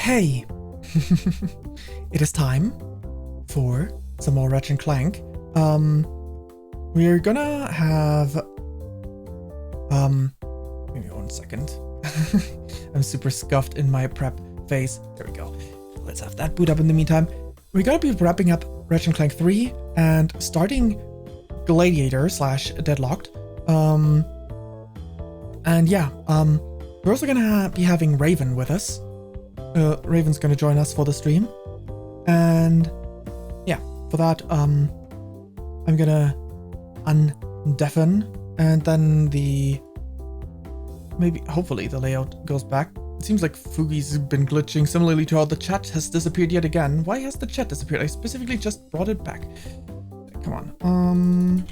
Hey! It is time for some more Ratchet Clank. We're gonna have... Give me 1 second. I'm super scuffed in my prep phase. There we go. Let's have that boot up in the meantime. We're gonna be wrapping up Ratchet Clank 3 and starting Gladiator / Deadlocked. And yeah, we're also gonna be having Raven with us. Raven's gonna join us for the stream. And yeah, for that, I'm gonna undeafen, and then hopefully the layout goes back. It seems like Fugi's been glitching similarly to how the chat has disappeared yet again. Why has the chat disappeared? I specifically just brought it back. Come on.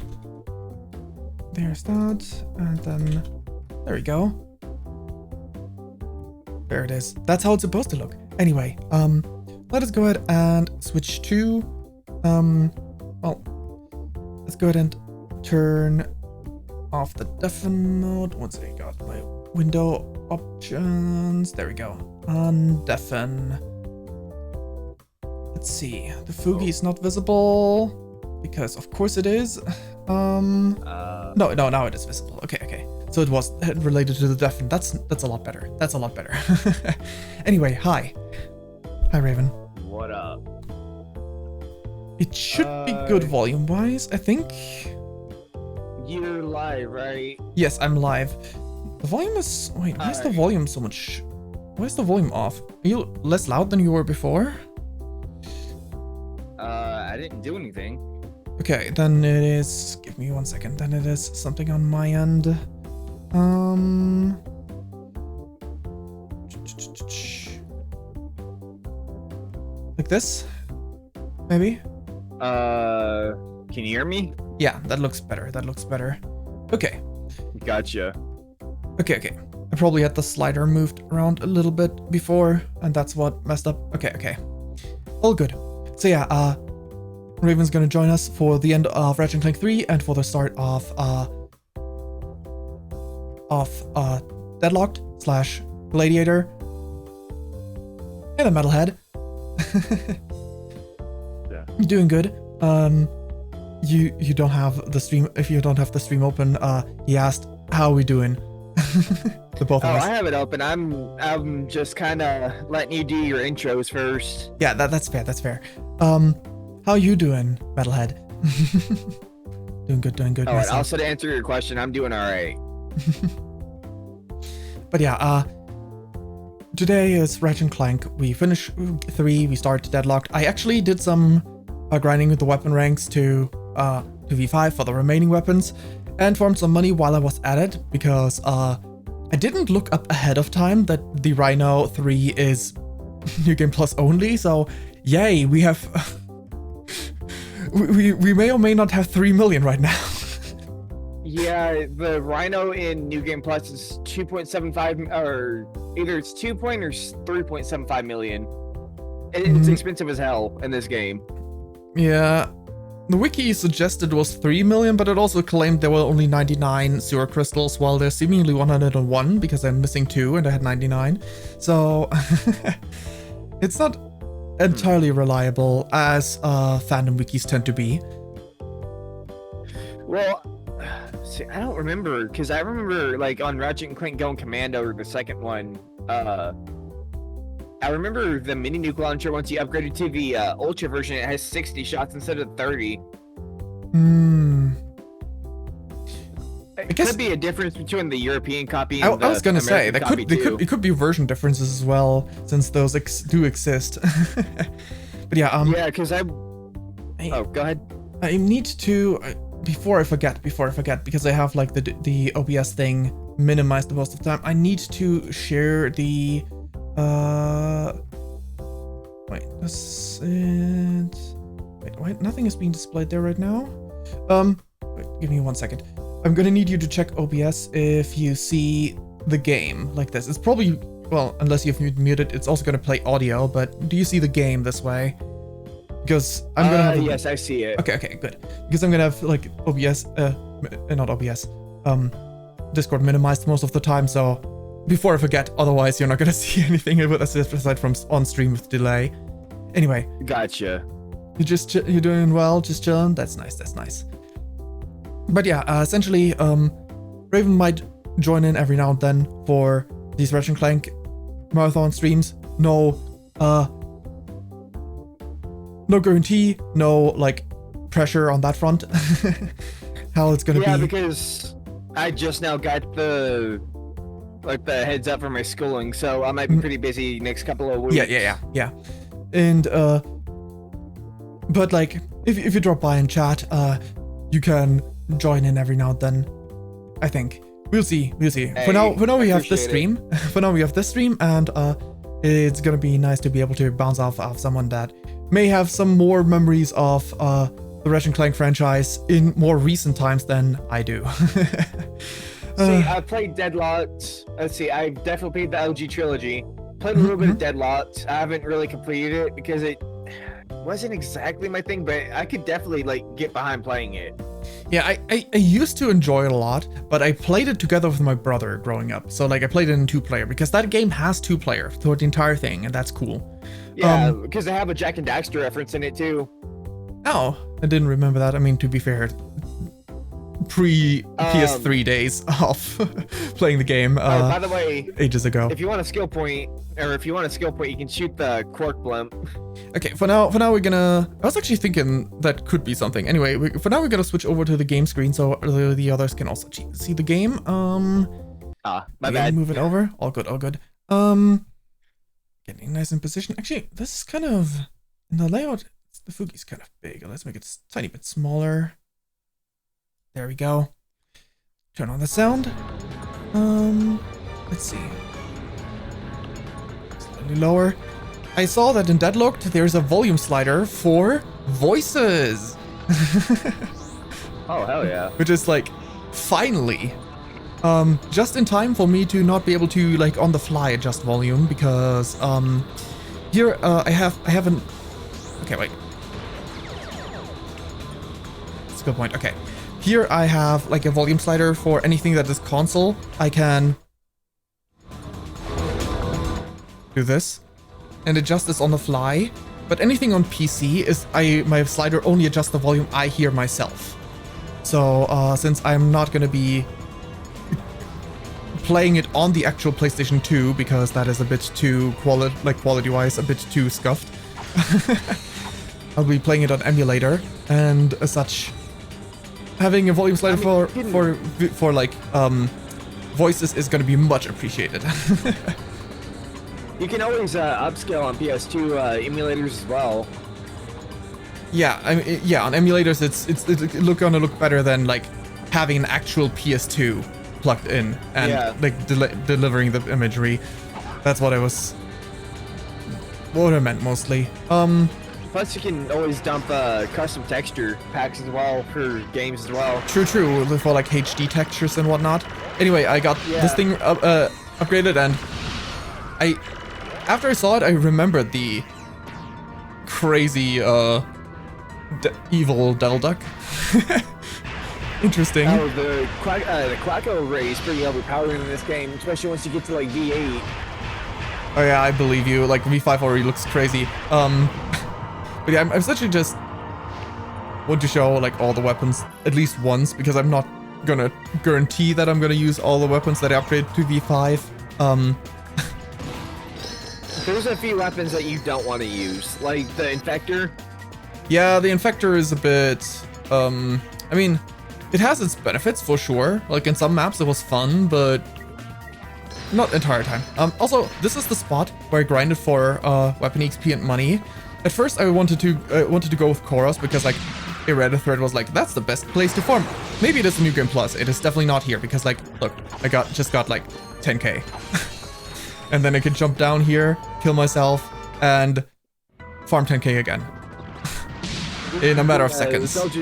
There's that, and then there we go. There it is. That's how it's supposed to look. Anyway, let us go ahead and switch to, well, let's go ahead and turn off the deafen mode. Once I got my window options, there we go. Undeafen. Let's see. The Fugi is not visible because, of course, it is. No, now it is visible. Okay. So it was related to the deafen. That's a lot better. That's a lot better. Anyway, hi, Raven. What up? It should be good volume-wise, I think. You're live, right? Yes, I'm live. The volume is... Wait, why is the volume so much... Why is the volume off? Are you less loud than you were before? I didn't do anything. Okay, then it is... Give me 1 second. Then it is something on my end. Like this? Maybe? Can you hear me? Yeah, that looks better. Okay. Gotcha. Okay. I probably had the slider moved around a little bit before, and that's what messed up. Okay. All good. So yeah, Raven's gonna join us for the end of Ratchet Clank 3 and for the start of Deadlocked / Gladiator. Hey there, Metalhead. Yeah. Doing good. You don't have the stream. If you don't have the stream open, he asked how are we doing. The both of us. I have it open. I'm just kind of letting you do your intros first. Yeah, that's fair. How you doing, Metalhead? Doing good. Oh, and also to answer your question, I'm doing all right. But yeah, today is Ratchet Clank. We finish 3, we start Deadlocked. I actually did some grinding with the weapon ranks to V5 for the remaining weapons, and farmed some money while I was at it, because I didn't look up ahead of time that the Rhino 3 is New Game Plus only, so yay, we have... we may or may not have 3 million right now. Yeah, the Rhino in New Game Plus is 2.75, or either it's 2 point or 3.75 million. It's expensive as hell in this game. Yeah, the wiki suggested it was 3 million, but it also claimed there were only 99 sewer crystals, while there's seemingly 101 because I'm missing 2 and I had 99. So it's not entirely reliable, as fandom wikis tend to be. Well, see, I don't remember, because I remember like on Ratchet & Clank Going Commando, or the second one, I remember the mini nuke launcher, once you upgraded to the ultra version, it has 60 shots instead of 30. It could be a difference between the European copy and I was gonna say, it could be version differences as well, since those do exist. But yeah, yeah, because oh, go ahead. I need to, before I forget, because I have like the OBS thing minimized most of the time, I need to share the wait, this is... Wait, nothing is being displayed there right now. Wait, give me 1 second. I'm gonna need you to check OBS if you see the game like this. It's probably, well, unless you've muted, it's also gonna play audio, but do you see the game this way? Because I'm gonna have... Yes, I see it. Okay, good. Because I'm gonna have, like, OBS, not OBS, Discord minimized most of the time, so before I forget, otherwise you're not gonna see anything with us aside from on stream with delay. Anyway. Gotcha. You're doing well, just chilling. That's nice. That's nice. But yeah, essentially, Raven might join in every now and then for these Ratchet Clank Marathon streams. No guarantee, no like pressure on that front. How it's gonna be. Yeah, because I just now got the heads up for my schooling, so I might be pretty busy next couple of weeks. Yeah. And but like if you drop by and chat, you can join in every now and then. I think we'll see. Hey, for now we have this appreciate stream. For now we have this stream, and it's gonna be nice to be able to bounce off someone that may have some more memories of the Ratchet Clank franchise in more recent times than I do. See, I played Deadlocked. Let's see, I definitely played the LG trilogy. Played a little bit of Deadlocked. I haven't really completed it because it wasn't exactly my thing, but I could definitely like get behind playing it. Yeah, I used to enjoy it a lot, but I played it together with my brother growing up. So like I played it in 2-player because that game has 2-player throughout the entire thing, and that's cool. Yeah, because they have a Jack and Daxter reference in it too. Oh, I didn't remember that. I mean, to be fair, pre PS3 days of playing the game. By the way, ages ago. If you want a skill point, you can shoot the Quark Blimp. Okay, for now we're gonna. I was actually thinking that could be something. Anyway, for now we're gonna switch over to the game screen so the others can also see the game. My bad. Move it over. All good. Getting nice in position. Actually, this is kind of in the layout. The Fugi's kind of big. Let's make it a tiny bit smaller. There we go. Turn on the sound. Let's see. Slightly lower. I saw that in Deadlocked there's a volume slider for voices. Oh, hell yeah. Which is like, finally. Just in time for me to not be able to like on the fly adjust volume because here I have an. Okay, wait. That's a good point. Okay. Here I have like a volume slider for anything that is console. I can do this and adjust this on the fly. But anything on PC is my slider only adjusts the volume I hear myself. So since I'm not gonna be playing it on the actual PlayStation 2 because that is a bit too quality-wise a bit too scuffed, I'll be playing it on emulator, and as such, having a volume slider for like voices is going to be much appreciated. You can always upscale on PS2 emulators as well. Yeah, on emulators it's gonna look better than like having an actual PS2 plugged in and like delivering the imagery. That's what I meant mostly. Plus, you can always dump custom texture packs as well for games as well. True, for like HD textures and whatnot. Anyway, I got this thing upgraded, and after I saw it, I remembered the crazy evil Delduck. Interesting. Oh, the Quacko Ray is pretty overpowering in this game, especially once you get to like V8. Oh yeah, I believe you. Like V5 already looks crazy. But yeah, I'm essentially just want to show like all the weapons at least once because I'm not gonna guarantee that I'm gonna use all the weapons that I upgrade to V5. There's a few weapons that you don't want to use, like the Infector. Yeah, the Infector is a bit. I mean, it has its benefits for sure. Like in some maps, it was fun, but not the entire time. Also, this is the spot where I grinded for weapon XP and money. At first, I wanted to go with Koros because like a Reddit thread was like, that's the best place to farm. Maybe it is in New Game Plus. It is definitely not here because like, look, I just got like 10k, and then I can jump down here, kill myself, and farm 10k again in a matter of seconds. Let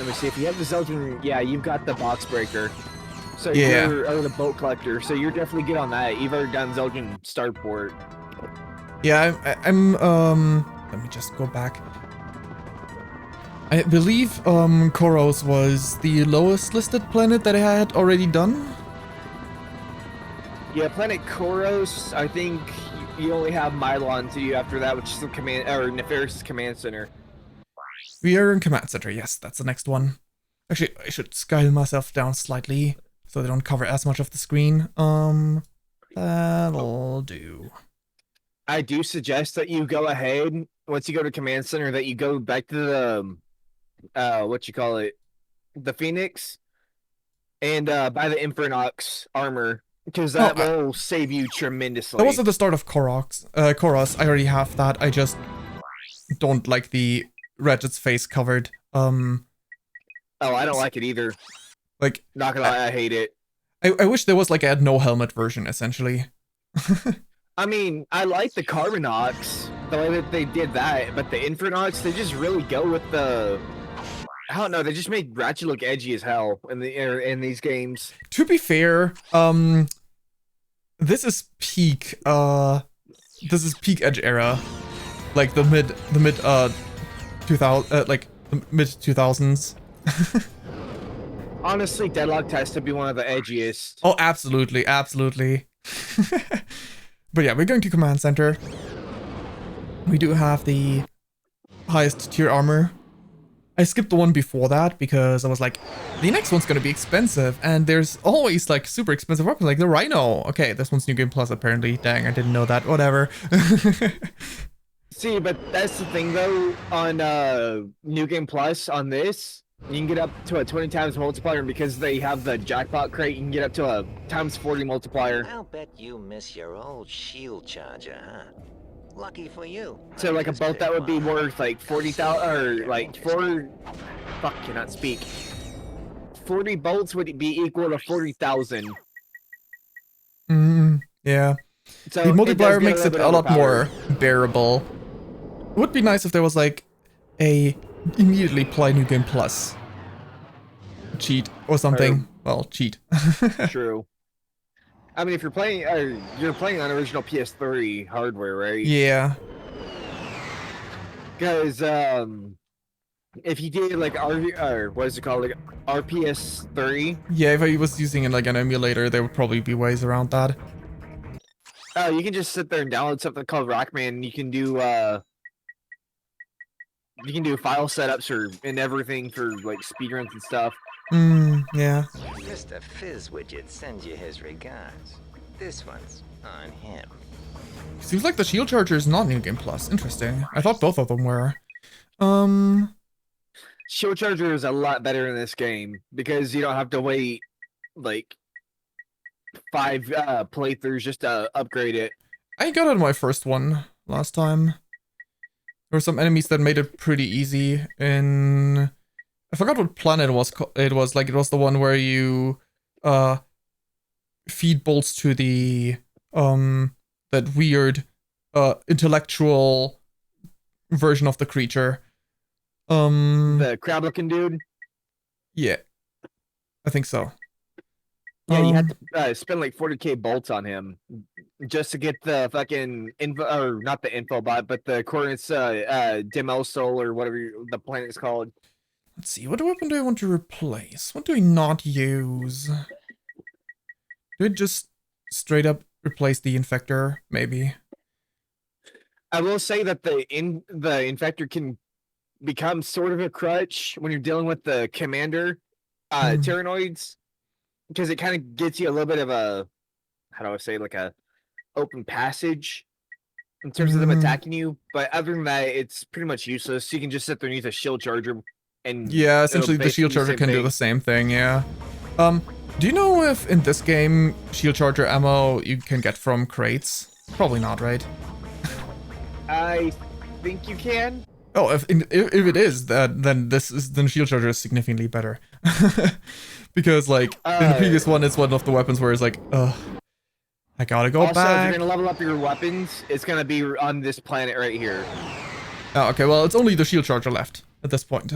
me see, if you have the Zeldin, yeah, you've got the box breaker. So yeah. Or the boat collector, so you're definitely good on that. You've already done Zeldin Starport. Yeah, I'm let me just go back. I believe Koros was the lowest listed planet that I had already done. Yeah, Planet Koros. I think you only have Mylon to do after that, which is the command or Nefarious Command Center. We are in Command Center. Yes, that's the next one. Actually, I should scale myself down slightly so they don't cover as much of the screen. That'll do. I do suggest that you go ahead once you go to Command Center that you go back to the what you call it, the Phoenix, and buy the Infernox armor because that will save you tremendously. That was at the start of Koros. I already have that. I just don't like the Ratchet's face covered. Oh, I don't like it either. Like, not gonna lie, I hate it. I wish there was like a no helmet version, essentially. I mean, I like the Carbonox, the way that they did that, but the Infernox, they just really go with the... I don't know, they just make Ratchet look edgy as hell in these games. To be fair, this is peak Edge era. Like the mid 2000 like the mid 2000s. Honestly, Deadlock has to be one of the edgiest. Oh, absolutely, absolutely. But yeah, we're going to Command Center. We do have the highest tier armor. I skipped the one before that because I was like, the next one's gonna be expensive, and there's always like super expensive weapons like the Rhino. Okay, this one's New Game Plus apparently. Dang, I didn't know that. Whatever. See, but that's the thing though, on New Game Plus on this, you can get up to a 20 times multiplier, and because they have the jackpot crate, you can get up to a times 40 multiplier. I'll bet you miss your old shield charger, huh? Lucky for you. So like a bolt that would be worth like 40,000 or like 40 bolts would be equal to 40,000. Yeah. So the multiplier makes it a lot more overpowered. bearable. It would be nice if there was like a immediately play New Game Plus cheat or something. Well, cheat. True. I mean, if you're playing on original PS3 hardware, right? Yeah. Because if you did like what is it called, like RPS3? Yeah, if I was using it like an emulator, there would probably be ways around that. Oh, you can just sit there and download something called Rockman, and you can do file setups and everything for like speedruns and stuff. Yeah. Mr. Fizzwidget sends you his regards. This one's on him. Seems like the shield charger is not New Game Plus. Interesting. I thought both of them were. Shield charger is a lot better in this game because you don't have to wait like 5 playthroughs just to upgrade it. I got it on my first one last time. There were some enemies that made it pretty easy in... I forgot what planet it was the one where you feed bolts to the that weird intellectual version of the creature. The crab looking dude? Yeah. I think so. Yeah, you had to spend like 40k bolts on him just to get the fucking info, or not the info bot, but the coordinates Demosol or whatever the planet is called. Let's see, what weapon do I want to replace? What do I not use? Do I just straight up replace the Infector, maybe? I will say that the Infector can become sort of a crutch when you're dealing with the Commander Tyrannoids, because it kind of gets you a little bit of a, how do I say, like a open passage in terms of them attacking you. But other than that, it's pretty much useless. You can just sit there and use a shield charger. And yeah, essentially the shield charger can do the same thing, yeah. Do you know if in this game shield charger ammo you can get from crates? Probably not, right? I think you can. Oh, if it is, then shield charger is significantly better. Because like in the previous one, it's one of the weapons where it's like, I gotta go also, back. if you're gonna level up your weapons, it's gonna be on this planet right here. Oh, okay, well, it's only the shield charger left at this point.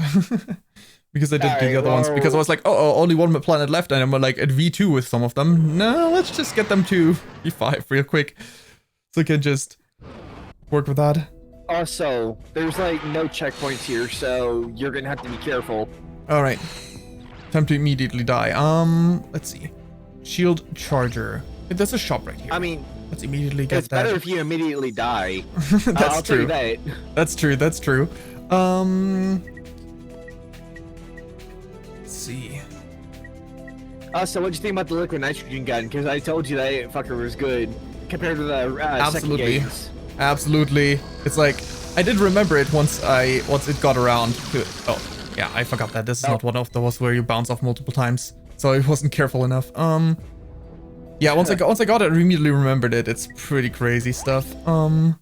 Because I did the other ones, because I was like, oh, only one planet left, and I'm like at V2 with some of them. No, let's just get them to V5 real quick. So I can just work with that. Also, there's like no checkpoints here, so you're gonna have to be careful. Alright. Time to immediately die. Let's see. Shield charger. There's a shop right here. I mean, let's immediately get it's that. better if you immediately die. That's I'll tell true. you that. That's true. That's true. Let's see. So what'd you think about the liquid nitrogen gun? Because I told you that fucker was good compared to the second games. Absolutely. It's like I did remember it once it got around to. Oh, yeah, I forgot that this is not one of those where you bounce off multiple times, so I wasn't careful enough. Yeah, once I got it, I immediately remembered it. It's pretty crazy stuff. On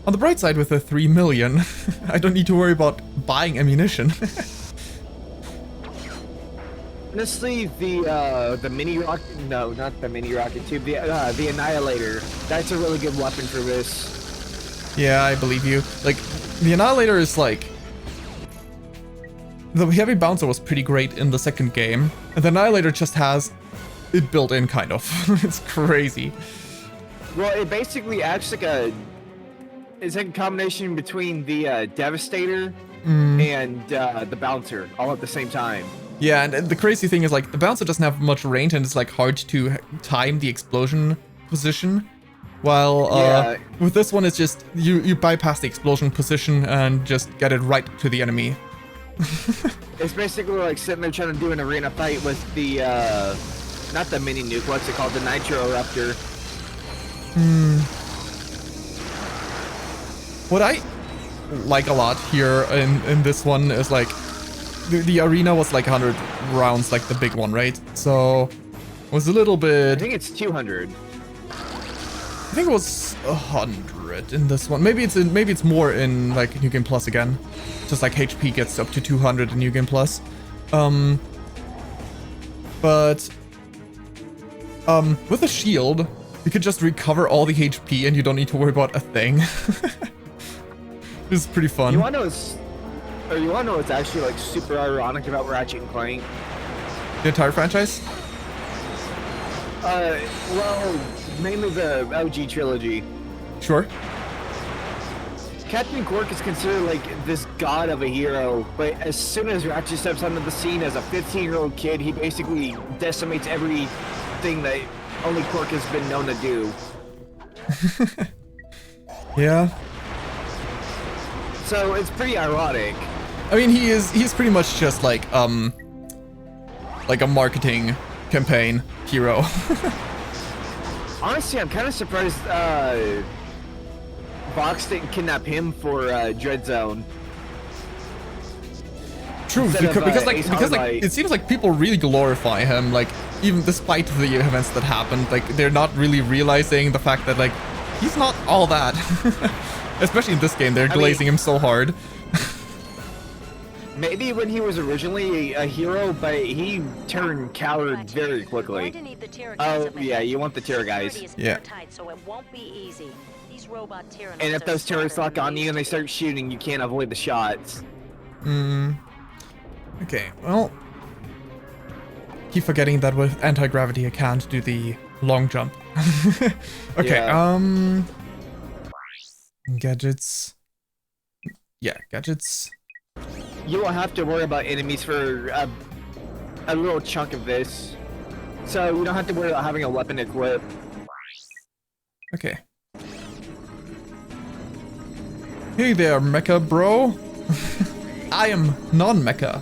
the bright side, with the 3 million, I don't need to worry about buying ammunition. Honestly, the mini rocket, no, not the mini rocket tube, the Annihilator, that's a really good weapon for this. Yeah, I believe you. Like, the Annihilator is like... The heavy bouncer was pretty great in the second game, and the Annihilator just has it built in, kind of. It's crazy. Well, it basically acts like it's like a combination between the Devastator and the Bouncer, all at the same time. Yeah, and the crazy thing is, like, the bouncer doesn't have much range, and it's like hard to time the explosion position. While with this one, it's just you bypass the explosion position and just get it right to the enemy. It's basically like sitting there trying to do an arena fight with the not the mini nuke, what's it called, the Nitro Raptor. What I like a lot here in this one is like the arena was like 100 rounds, like the big one, right? So it was a little bit. I think it's 200. I think it was 100 in this one. Maybe it's more in like New Game Plus again. Just like HP gets up to 200 in New Game Plus. But with a shield, you could just recover all the HP and you don't need to worry about a thing. This is pretty fun. You wanna know what's actually like super ironic about Ratchet and Clank? The entire franchise? Well, mainly the OG trilogy. Sure. Captain Quark is considered like this god of a hero, but as soon as Ratchet steps onto the scene as a 15-year-old kid, he basically decimates everything that only Quark has been known to do. Yeah. So it's pretty ironic. I mean, he's pretty much just like a marketing campaign hero. Honestly, I'm kind of surprised Vox didn't kidnap him for Dread Zone. True, because it seems like people really glorify him, like even despite the events that happened, like they're not really realizing the fact that like he's not all that. Especially in this game, they're glazing him so hard. Maybe when he was originally a hero, but he turned coward very quickly. Oh yeah, you want the Terror guys. Yeah. And if those terrorists lock on you and they start shooting, you can't avoid the shots. Okay, well, keep forgetting that with anti-gravity I can't do the long jump. Okay, Yeah. Gadgets. Yeah, gadgets. You won't have to worry about enemies for a little chunk of this. So you don't have to worry about having a weapon equipped. Okay. Hey there, mecha bro. I am non-mecha.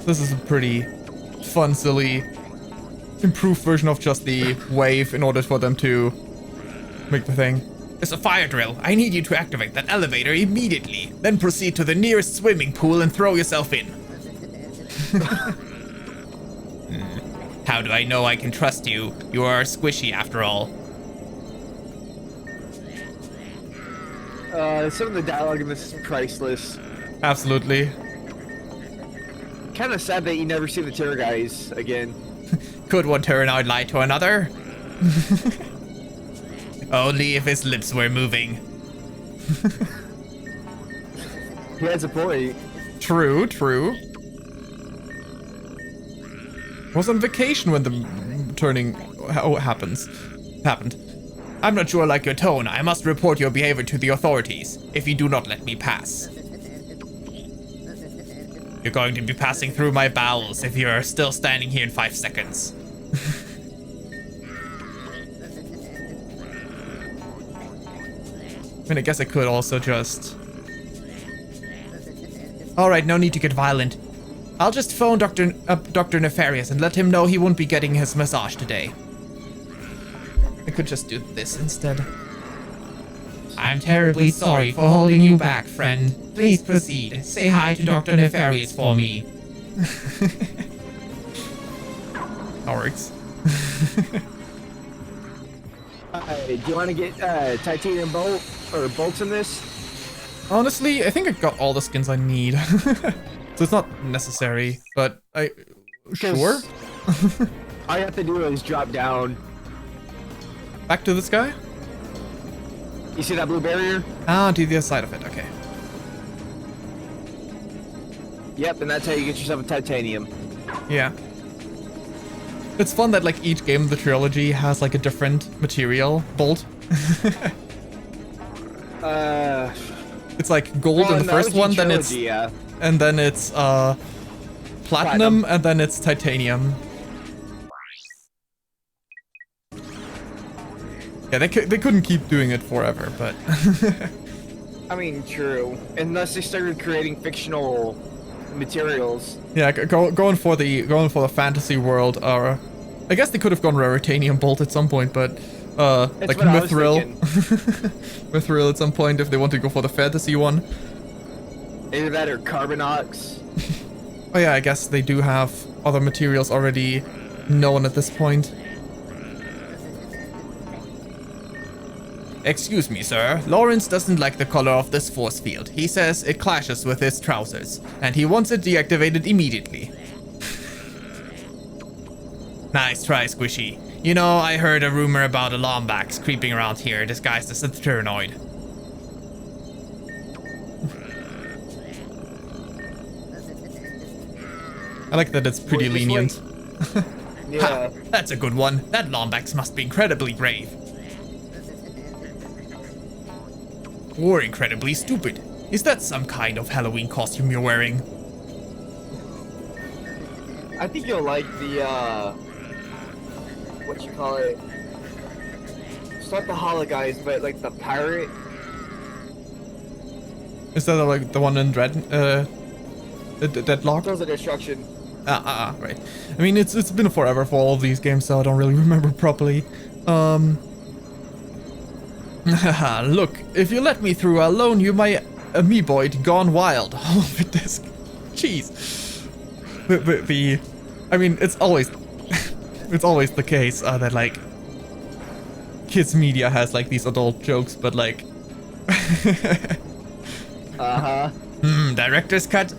This is a pretty fun, silly, improved version of just the wave in order for them to make the thing. It's a fire drill. I need you to activate that elevator immediately. Then proceed to the nearest swimming pool and throw yourself in. How do I know I can trust you? You are squishy after all. Some of the dialogue in this is priceless. Absolutely. Kind of sad that you never see the terror guys again. Could one Tyrannoid lie to another? Only if his lips were moving. He has a point. True, true. Was on vacation when the turning happened. I'm not sure I like your tone. I must report your behavior to the authorities if you do not let me pass. You're going to be passing through my bowels if you're still standing here in 5 seconds. I mean, I guess I could also just... Alright, no need to get violent. I'll just phone Dr. Nefarious and let him know he won't be getting his massage today. I could just do this instead. I'm terribly sorry for holding you back, friend. Please proceed. Say hi to Dr. Nefarious for me. That works. Do you want to get titanium bolts in this? Honestly, I think I got all the skins I need. So it's not necessary, but sure. All you have to do is drop down. Back to this guy? You see that blue barrier? Ah, to the other side of it, okay. Yep, and that's how you get yourself a titanium. Yeah. It's fun that like each game of the trilogy has like a different material bolt. It's like gold in the first one, then it's yeah. and then it's platinum, and then it's titanium. Yeah, they couldn't keep doing it forever, but I mean, true. Unless they started creating fictional materials. yeah, going for the fantasy world. I guess they could have gone Raritanium Bolt at some point, but like Mithril, Mithril at some point if they want to go for the fantasy one. Either that or Carbonox. Oh yeah, I guess they do have other materials already known at this point. Excuse me, sir. Lawrence doesn't like the color of this force field. He says it clashes with his trousers, and he wants it deactivated immediately. Nice try, Squishy. You know, I heard a rumor about a Lombax creeping around here disguised as a Turnoid. I like that it's pretty lenient. Yeah. Ha, that's a good one. That Lombax must be incredibly brave. Or incredibly stupid. Is that some kind of Halloween costume you're wearing? I think you'll like the, what you call it? It's not the Hollow Guys, but like the pirate. Is that like the one in Deadlock? Those are destruction. Right. I mean, it's been forever for all of these games, so I don't really remember properly. Haha, look, if you let me through, I'll loan you my Amiiboid Gone Wild Holofit disc. Jeez. I mean, it's always the case that like kids media has like these adult jokes, but like director's cut.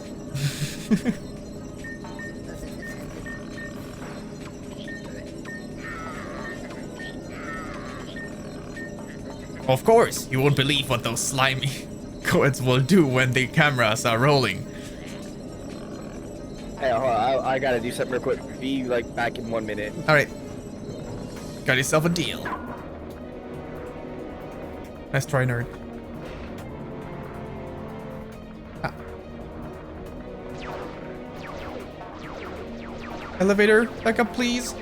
Of course, you won't believe what those slimy coeds will do when the cameras are rolling. Hey, hold on, I gotta do something real quick. Be like back in 1 minute. Alright. Got yourself a deal. Nice try, nerd. Ah. Elevator, back up, please.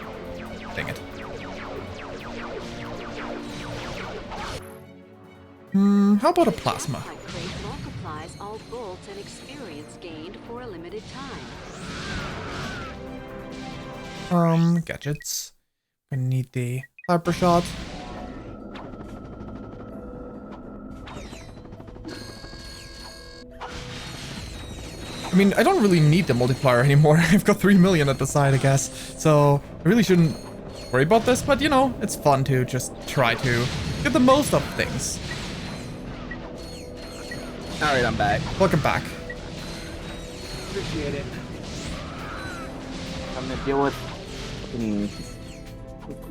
Dang it. How about a plasma? Multiplies all bolts and experience gained for a limited time. Gadgets. I need the hyper shot. I mean, I don't really need the multiplier anymore. I've got 3 million at the side, I guess. So, I really shouldn't worry about this, but you know, it's fun to just try to get the most of things. Alright, I'm back. Welcome back. Appreciate it. I'm gonna deal with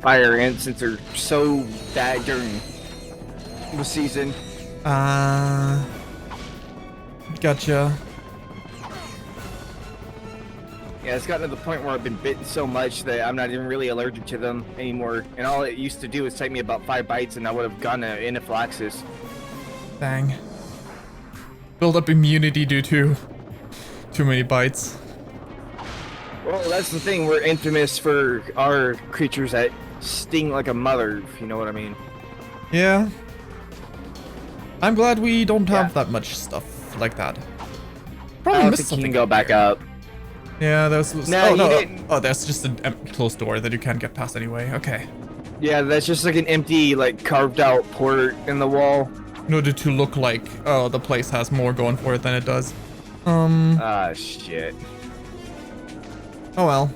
fire ants since they're so bad during the season. Gotcha. Yeah, it's gotten to the point where I've been bitten so much that I'm not even really allergic to them anymore. And all it used to do is take me about 5 bites and I would have gotten an anaphylaxis. Dang. Build up immunity due to Too many bites. Well, that's the thing. We're infamous for our creatures that sting like a mother, if you know what I mean. Yeah. I'm glad we don't have Yeah. that much stuff like that. I Probably don't missed think you something. can go back up. Yeah, there's. No, oh you no! didn't. Oh, there's just a closed door that you can't get past anyway. Okay. Yeah, that's just like an empty, like carved out port in the wall. In order to look like, oh, the place has more going for it than it does. Ah, shit. Oh well.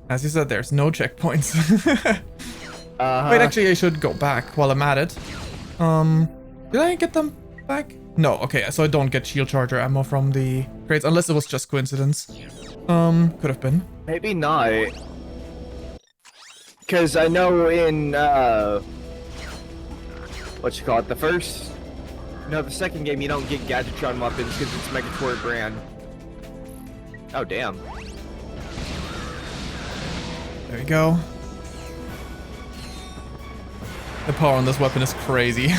As you said, there's no checkpoints. Wait, actually, I should go back while I'm at it. Did I get them back? No, okay, so I don't get shield charger ammo from the crates, unless it was just coincidence. Could have been. Maybe not. Because I know in, what you call it, the second game you don't get Gadgetron weapons because it's Megator brand. Oh, damn. There you go. The power on this weapon is crazy.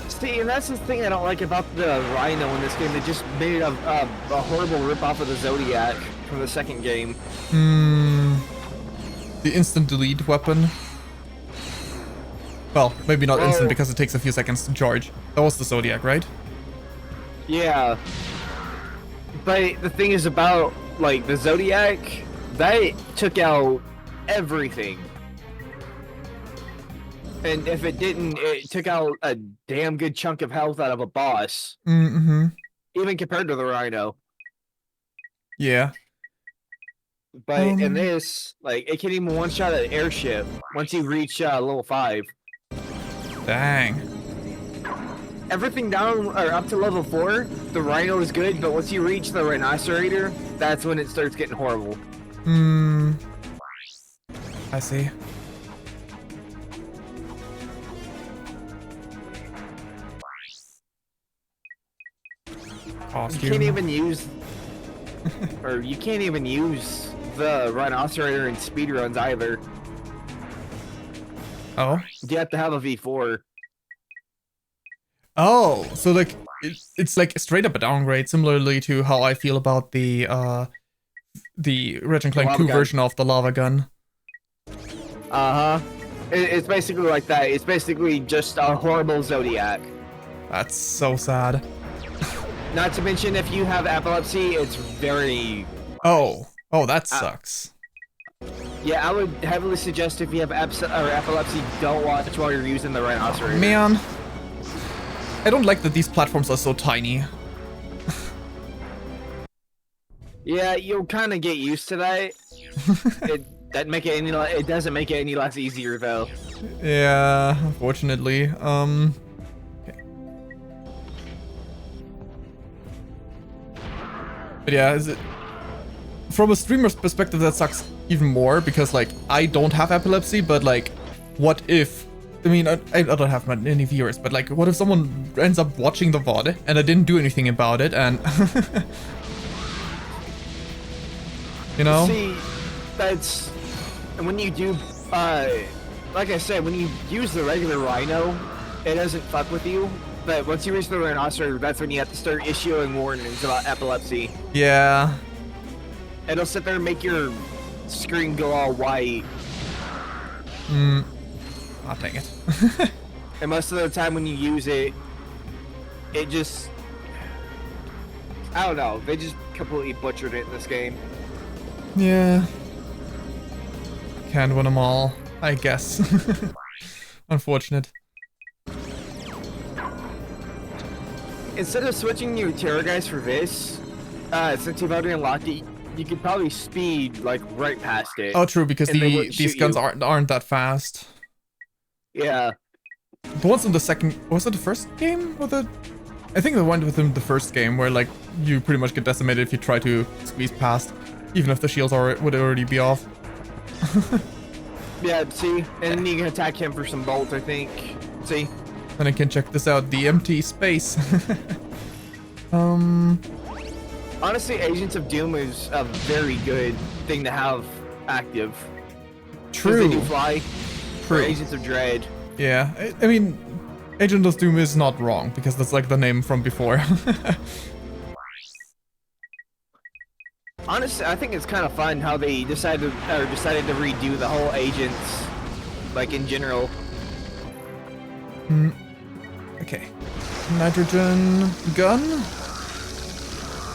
See, and that's the thing I don't like about the Rhino in this game. They just made a horrible ripoff of the Zodiac from the second game. The instant delete weapon. Well, maybe not instant Oh. because it takes a few seconds to charge. That was the Zodiac, right? Yeah. But the thing is about, like, the Zodiac, that took out everything. And if it didn't, it took out a damn good chunk of health out of a boss. Mm-hmm. Even compared to the Rhino. Yeah. But in this, like, it can even one-shot an airship once you reach level 5. Dang. Everything down, or up to level 4, the Rhino is good, but once you reach the Rhinocerator, that's when it starts getting horrible. I see. You can't even use, or you can't even use the Rhinocerator in speedruns either. Oh. You have to have a V4. Oh, so like it's like straight up a downgrade, similarly to how I feel about the Ratchet Clank lava 2 gun. version of the lava gun. Uh-huh. It's basically like that. It's basically just a horrible Zodiac. That's so sad. Not to mention, if you have epilepsy, it's very... Oh, that sucks. Yeah, I would heavily suggest if you have epilepsy, don't watch while you're using the Rhinocerator. Man, I don't like that these platforms are so tiny. Yeah, you'll kind of get used to that. It doesn't make it any less easier though. Yeah, unfortunately. Okay. But yeah, from a streamer's perspective, that sucks even more because, like, I don't have epilepsy, but, like, what if... I mean, I don't have many viewers, but, like, what if someone ends up watching the VOD and I didn't do anything about it and... you know? See, that's... And when you do, like I said, when you use the regular Rhino, it doesn't fuck with you. But once you reach the Rhinocerator, that's when you have to start issuing warnings about epilepsy. Yeah. It'll sit there and make your screen go all white. Oh, dang it. And most of the time when you use it, it just... I don't know, they just completely butchered it in this game. Yeah. Can't win them all, I guess. Unfortunate. Instead of switching your Terror Guys for this, since you've already unlocked it, you could probably speed, like, right past it. Oh, true, because And they wouldn't these shoot guns you. aren't that fast. Yeah. The ones in the second... Was it the first game? Or the... I think the one within the first game where, like, you pretty much get decimated if you try to squeeze past. Even if the shields would already be off. Yeah, see? And then you can attack him for some bolts, I think. See? And I can check this out, the empty space. Honestly, Agents of Doom is a very good thing to have active. 'Cause True. they do fly. For True. Agents of Dread. Yeah, I mean, Agent of Doom is not wrong, because that's like the name from before. Honestly, I think it's kind of fun how they decided to redo the whole agents, like in general. Okay. Nitrogen gun.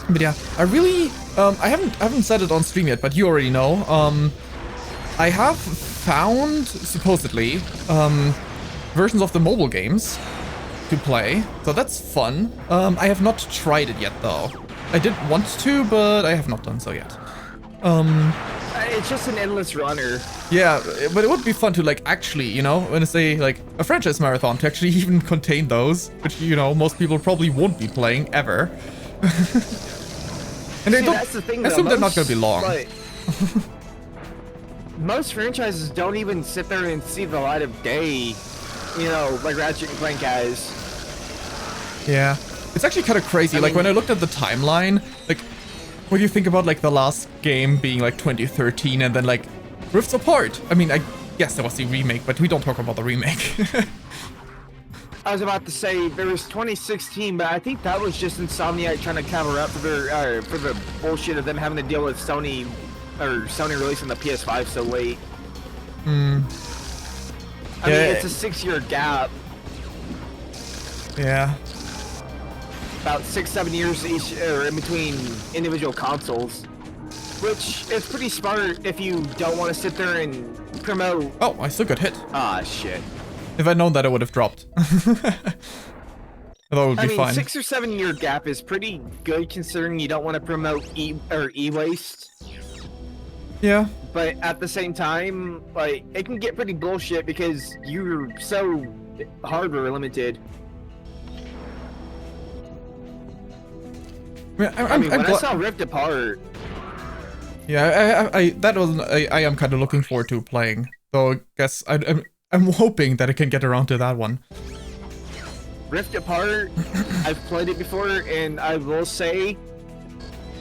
But yeah, I really I haven't said it on stream yet, but you already know. I have found supposedly versions of the mobile games to play, so that's fun. I have not tried it yet though. I did want to, but I have not done so yet. It's just an endless runner. Yeah, but it would be fun to like actually, you know, when I say like a franchise marathon to actually even contain those, which, you know, most people probably won't be playing ever. And they that's the thing, I assume they're not going to be long. Like, most franchises don't even sit there and see the light of day, you know, like Ratchet Clank has. Yeah, it's actually kind of crazy. Like when I looked at the timeline, like when you think about like the last game being like 2013 and then like Rifts Apart. I mean, I guess there was the remake, but we don't talk about the remake. I was about to say there was 2016, but I think that was just Insomniac trying to cover up for the bullshit of them having to deal with Sony releasing the PS5 so late. I mean, it's a 6-year gap. Yeah. About 6-7 years each, or in between individual consoles, which is pretty smart if you don't want to sit there and promote. Oh, I still got hit. Ah, shit. If I'd known that, I would have dropped. I thought it would be fine. 6 or 7 year gap is pretty good considering you don't want to promote e-waste. Yeah. But at the same time, like, it can get pretty bullshit because you're so hardware limited. I mean, when I saw Rift Apart. Yeah, I am kind of looking forward to playing. So I guess I'm hoping that I can get around to that one. Rift Apart, I've played it before, and I will say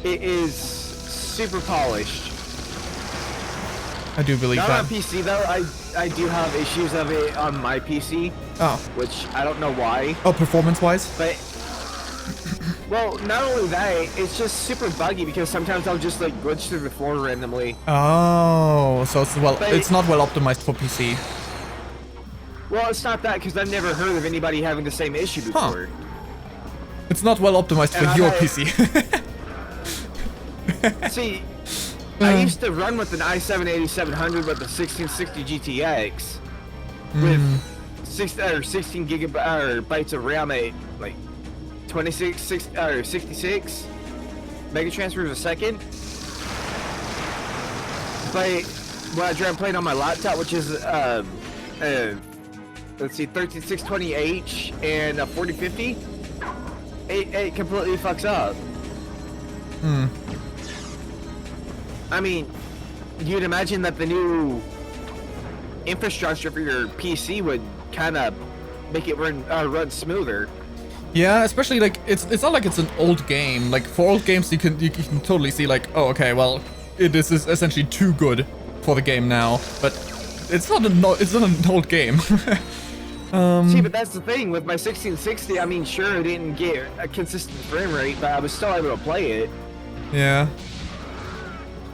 it is super polished. I do believe Not that. on PC though. I do have issues of it on my PC. Oh. Which I don't know why. Oh, performance-wise? But well, not only that, it's just super buggy because sometimes I'll just like glitch through the floor randomly. Oh, so it's not well optimized for PC. Well, it's not that because I've never heard of anybody having the same issue before. Huh. It's not well optimized for your PC. See, I used to run with an i7-8700 with a 1660 GTX with 16 gigabytes of RAM at like 66 mega transfers a second. But when I tried playing on my laptop, which is let's see, 13620H and a 4050, it completely fucks up. I mean, you'd imagine that the new infrastructure for your PC would kind of make it run smoother. Yeah, especially like it's not like it's an old game. Like for old games, you can totally see like, oh, okay, well, this is essentially too good for the game now. But it's not an old game. See, but that's the thing with my 1660. I mean, sure, I didn't get a consistent frame rate, but I was still able to play it. Yeah.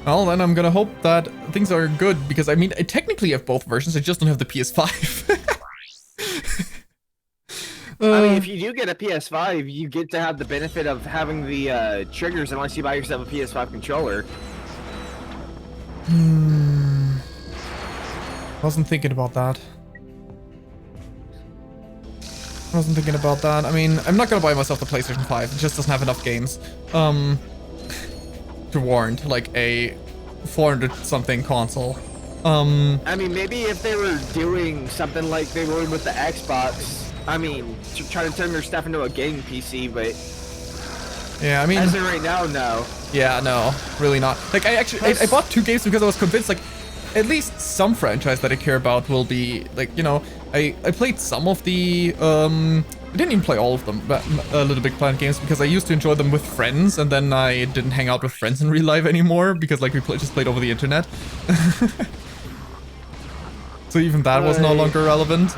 Well, then I'm gonna hope that things are good, because I mean, I technically have both versions, I just don't have the PS5. I mean, if you do get a PS5, you get to have the benefit of having the triggers unless you buy yourself a PS5 controller. Wasn't thinking about that. I mean, I'm not gonna buy myself the PlayStation 5, it just doesn't have enough games. To warrant like a 400-something console. I mean, maybe if they were doing something like they were with the Xbox, I mean, to try to turn their stuff into a gaming PC, but yeah, I mean, as of right now, no. Yeah, no, really not. Like, I bought 2 games because I was convinced, like, at least some franchise that I care about will be, like, you know, I played some of the, I didn't even play all of them, but Little Big Planet games, because I used to enjoy them with friends, and then I didn't hang out with friends in real life anymore, because, like, we just played over the internet. So even that was no longer relevant.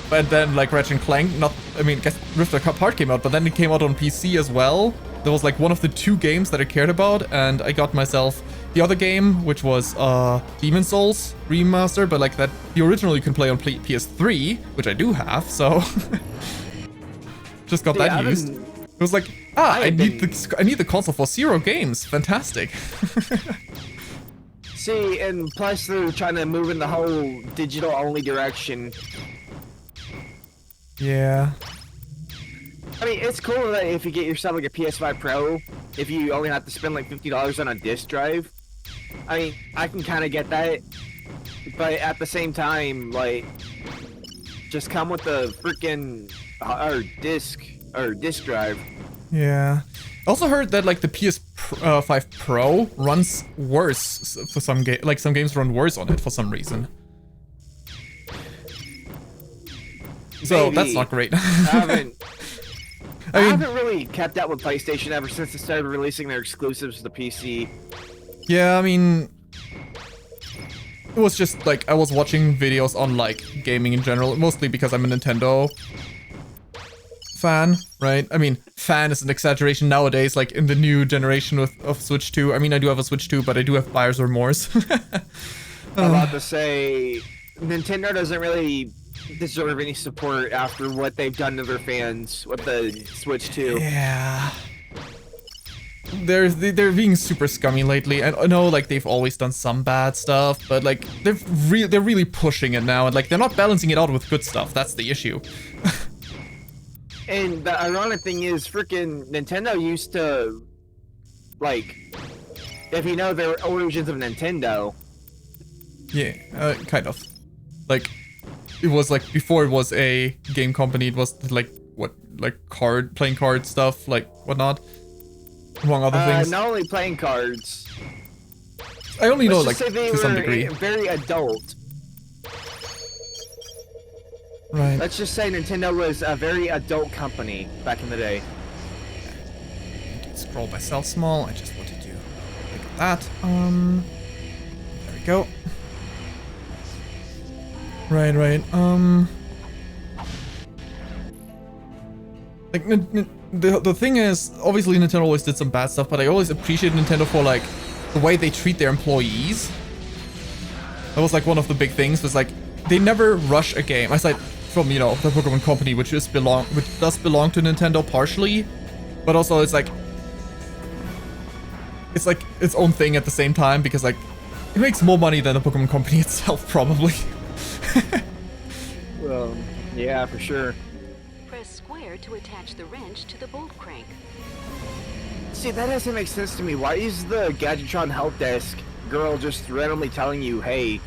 But then like Ratchet Clank, I guess Rift Apart came out, but then it came out on PC as well. That was like one of the 2 games that I cared about, and I got myself the other game, which was Demon Souls remaster, but like that the original you can play on PS3, which I do have, so just got that used. It was like, I need the console for 0 games. Fantastic. See, and plus they're trying to move in the whole digital-only direction. Yeah. I mean, it's cool that if you get yourself like a PS5 Pro, if you only have to spend like $50 on a disc drive, I mean, I can kind of get that, but at the same time, like, just come with the freaking disc drive. Yeah. I also heard that like the PS5 Pro runs worse for some some games run worse on it for some reason. So Maybe. that's not great. I haven't really kept up with PlayStation ever since they started releasing their exclusives to the PC. Yeah, I mean, it was just like I was watching videos on like gaming in general, mostly because I'm a Nintendo fan, right? I mean, fan is an exaggeration nowadays, like in the new generation of Switch 2. I mean, I do have a Switch 2, but I do have buyer's remorse. I'm about to say, Nintendo doesn't really deserve any support after what they've done to their fans with the Switch 2. Yeah. They're being super scummy lately. I know like they've always done some bad stuff, but like they're really pushing it now, and like they're not balancing it out with good stuff. That's the issue. And the ironic thing is, freaking Nintendo used to, like, if you know their origins of Nintendo. Yeah, kind of. Like, it was like before it was a game company. It was like playing card stuff, like whatnot, among other things. Not only playing cards. I only know Let's like just say they to some were degree. very adult. Right. Let's just say Nintendo was a very adult company back in the day. Scroll by cell small. I just want to do like that. There we go. Right. Like the thing is, obviously Nintendo always did some bad stuff, but I always appreciate Nintendo for like the way they treat their employees. That was like one of the big things. Was like they never rush a game. Aside from, you know, the Pokemon Company, which does belong to Nintendo partially, but also it's like its own thing at the same time, because like it makes more money than the Pokemon Company itself probably. Well, yeah, for sure. Press square to attach the wrench to the bolt crank. See, that doesn't make sense to me. Why is the Gadgetron help desk girl just randomly telling you, hey,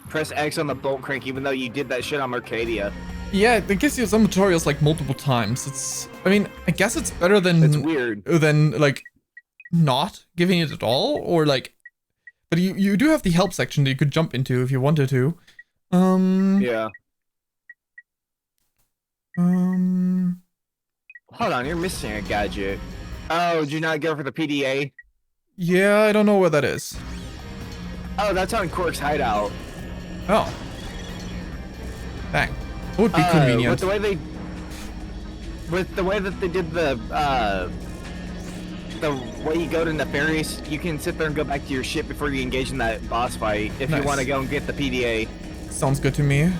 press X on the bolt crank, even though you did that shit on Arcadia? Yeah, it gives you some tutorials like multiple times. I mean, I guess it's better than It's weird. than like not giving it at all, or like, but you do have the help section that you could jump into if you wanted to. Yeah. Hold on, you're missing a gadget. Oh, did you not go for the PDA? Yeah, I don't know where that is. Oh, that's on Cork's hideout. Oh. Dang. That would be convenient. With the way that they did the way you go to Nefarious, you can sit there and go back to your ship before you engage in that boss fight if Nice. you want to go and get the PDA. Sounds good to me.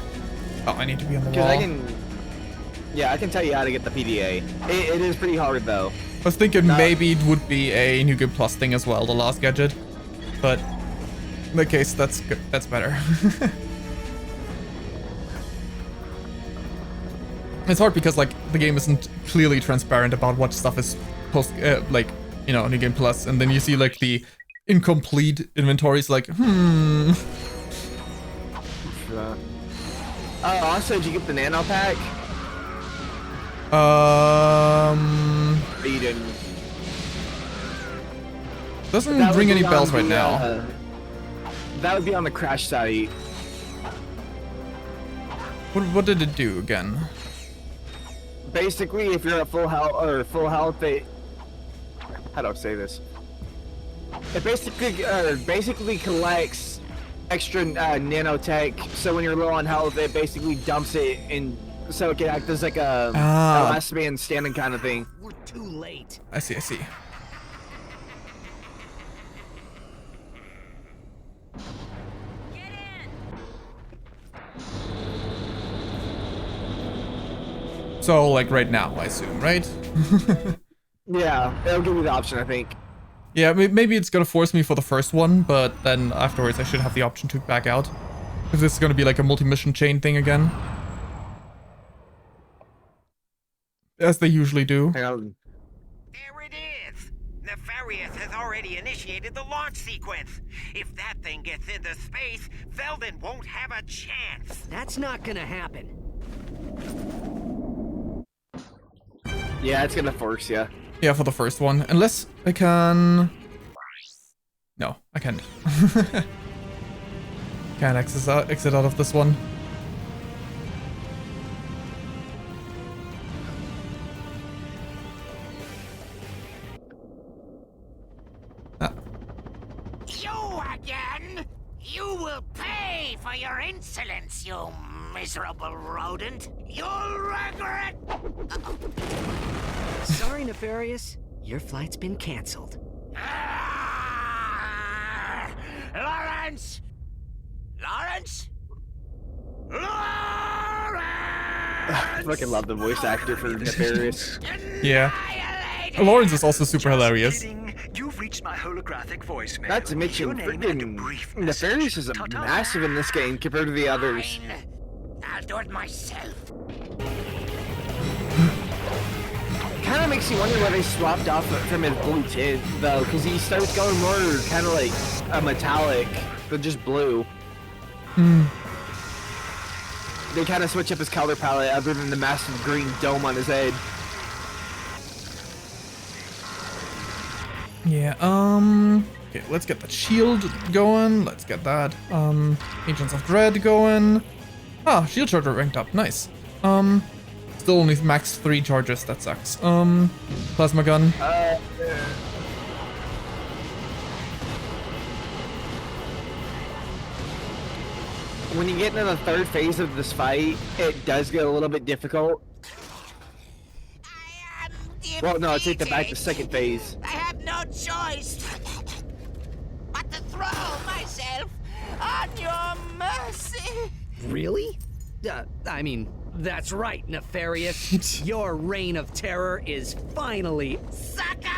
Oh, I need to be on the wall. I can tell you how to get the PDA. It is pretty hard though. I was thinking maybe it would be a New Game Plus thing as well, the last gadget. But in that case, that's good. That's better. It's hard because like the game isn't clearly transparent about what stuff is like, you know, New Game Plus, and then you see like the incomplete inventories, like Also, did you get the nano pack? You didn't. Doesn't That would ring any be on bells right the, now. That would be on the crash site. What did it do again? Basically, if you're at full health how do I say this? It basically collects extra nanotech. So when you're low on health, it basically dumps it in so it can act as like a last man standing kind of thing. We're too late. I see, I see. Get in! So, like, right now, I assume, right? Yeah, it'll give you the option, I think. Yeah, maybe it's gonna force me for the first one, but then afterwards I should have the option to back out. If this is gonna be like a multi-mission chain thing again. As they usually do. Hang on. There it is! Nefarious has already initiated the launch sequence. If that thing gets into space, Velden won't have a chance. That's not gonna happen. Yeah, it's gonna force you. Yeah, for the first one. Unless I can... No, I can't. Can't exit out of this one. You again? You will pay for your insolence, you miserable rodent. You'll regret... Sorry, Nefarious. Your flight's been canceled. Ah! Lawrence! Lawrence? Lawrence! I fucking love the voice actor for Nefarious. Yeah. Lawrence is also super hilarious. You've reached my holographic voicemail. Not to mention, Your name and a freaking brief Nefarious is message. Ta-ta. massive in this game compared to the others. Fine. I'll do it myself. Kind of makes you wonder why they swapped off from his blue tint, though, because he starts going more kind of like a metallic, but just blue. They kind of switch up his color palette other than the massive green dome on his head. Yeah, okay, let's get that shield going. Let's get that, Agents of Dread going. Ah, shield charger ranked up, nice. Still only max 3 charges, that sucks. Plasma gun. When you get into the third phase of this fight, it does get a little bit difficult. I am Well, no, take that back to defeated. second phase. I have no choice but to throw myself on your mercy. Really? I mean, that's right, Nefarious. Your reign of terror is finally... Sucker!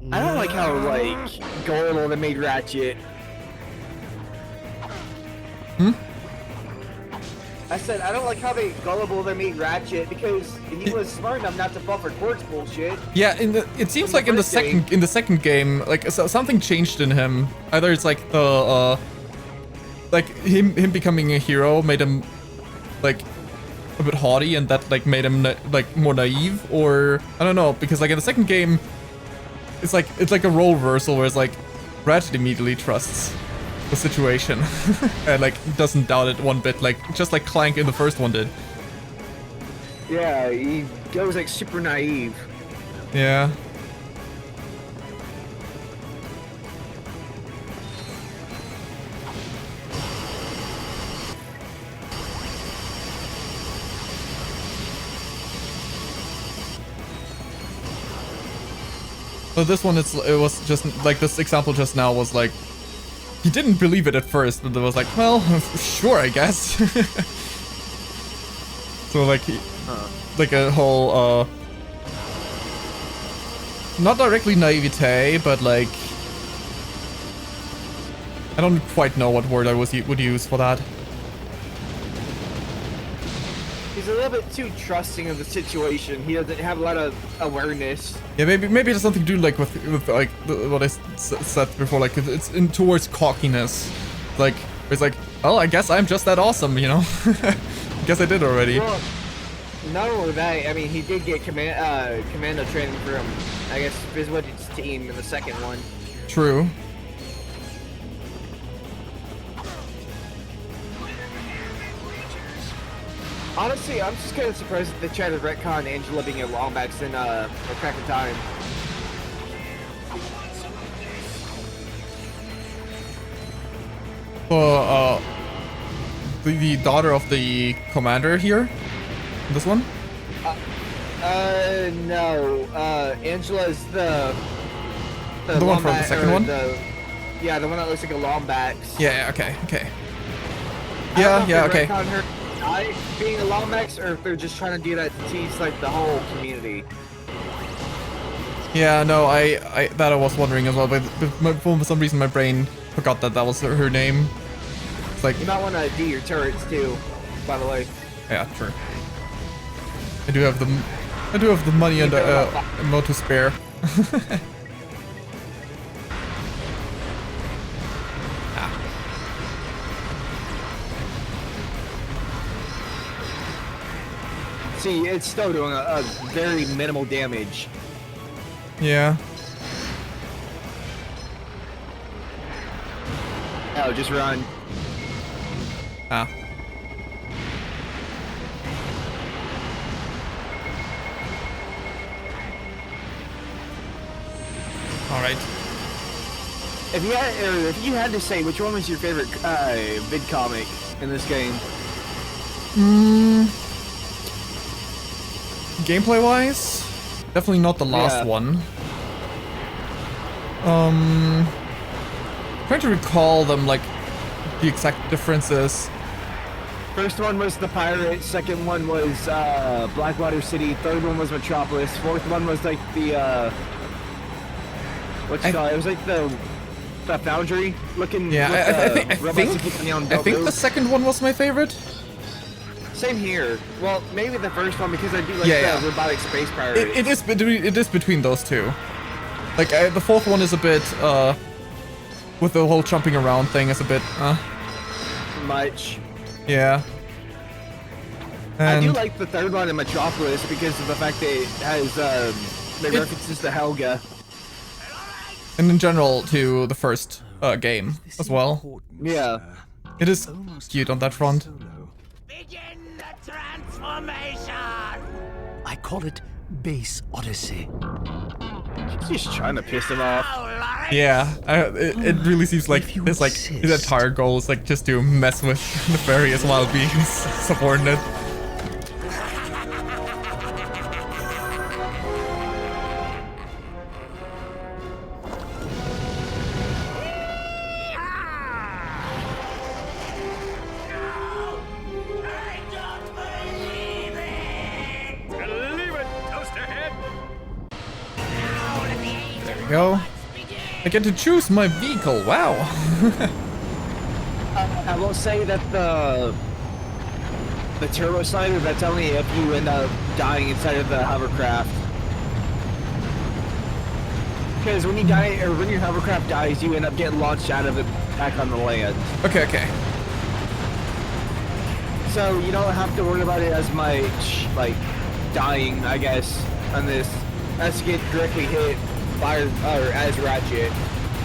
I don't like how, like, gullible they made Ratchet. I said, I don't like how gullible they made Ratchet because he was smart enough not to fall for Quartz bullshit. Yeah, it seems like in the second game, like something changed in him. Either it's like the like him becoming a hero made him like a bit haughty, and that like made him like more naive, or I don't know, because like in the second game, it's like a role reversal where it's like Ratchet immediately trusts the situation and like doesn't doubt it one bit, like just like Clank in the first one did. Yeah, he goes like super naive. Yeah. So this one, it was just like this example just now was like, he didn't believe it at first, but it was like, well, sure, I guess. So like, like a whole, not directly naivete, but like, I don't quite know what word I would use for that. He's a little bit too trusting of the situation. He doesn't have a lot of awareness. Yeah, maybe it has something to do like with like what I said before, like it's in towards cockiness, like it's like, oh, I guess I'm just that awesome, you know. Guess I did already. Well, not only that, I mean, he did get commando training from, I guess, Bizwidget's team in the second one. True. Honestly, I'm just kind of surprised that they tried to retcon Angela being a Lombax in a Crack of Time. the daughter of the commander here? This one? No. Angela's the one from the second one? Yeah, the one that looks like a Lombax. Yeah, okay. I don't know if Yeah, they okay. retconned her being a Lombax, or if they're just trying to do that to tease like the whole community. Yeah, no, I that I was wondering as well, but for some reason my brain forgot that was her name. It's like, You might want to do your turrets too, by the way. yeah, true. I do have the money and more to spare. See, it's still doing a very minimal damage. Yeah. Oh, just run. Ah. All right. If you had to say which one was your favorite vid comic in this game, Gameplay wise, definitely not the last one. Trying to recall them, like the exact differences. first one was the Pirate, second one was Blackwater City, third one was Metropolis, fourth one was like the what's it called? It was like the Foundry looking. Yeah, with, I think the second one was my favorite. Same here. Well, maybe the first one because I do like the robotic space pirate. It is between those two. Like the fourth one is a bit with the whole jumping around thing is a bit much. Yeah. And I do like the third one in Metropolis because of the fact that it has references to Helga. And in general to the first game as well. Yeah. It is cute on that front. Begin the transformation! I call it Base Odyssey. She's just trying to piss him off. Yeah, it really seems like it's like his entire goal is like just to mess with Nefarious while being subordinate. Go. I get to choose my vehicle. Wow. I will say that the turbo slider, that's only if you end up dying inside of the hovercraft. Because when you die, or when your hovercraft dies, you end up getting launched out of it back on the land. Okay. So you don't have to worry about it as much, like dying, I guess, on this, as to get directly hit by or as Ratchet.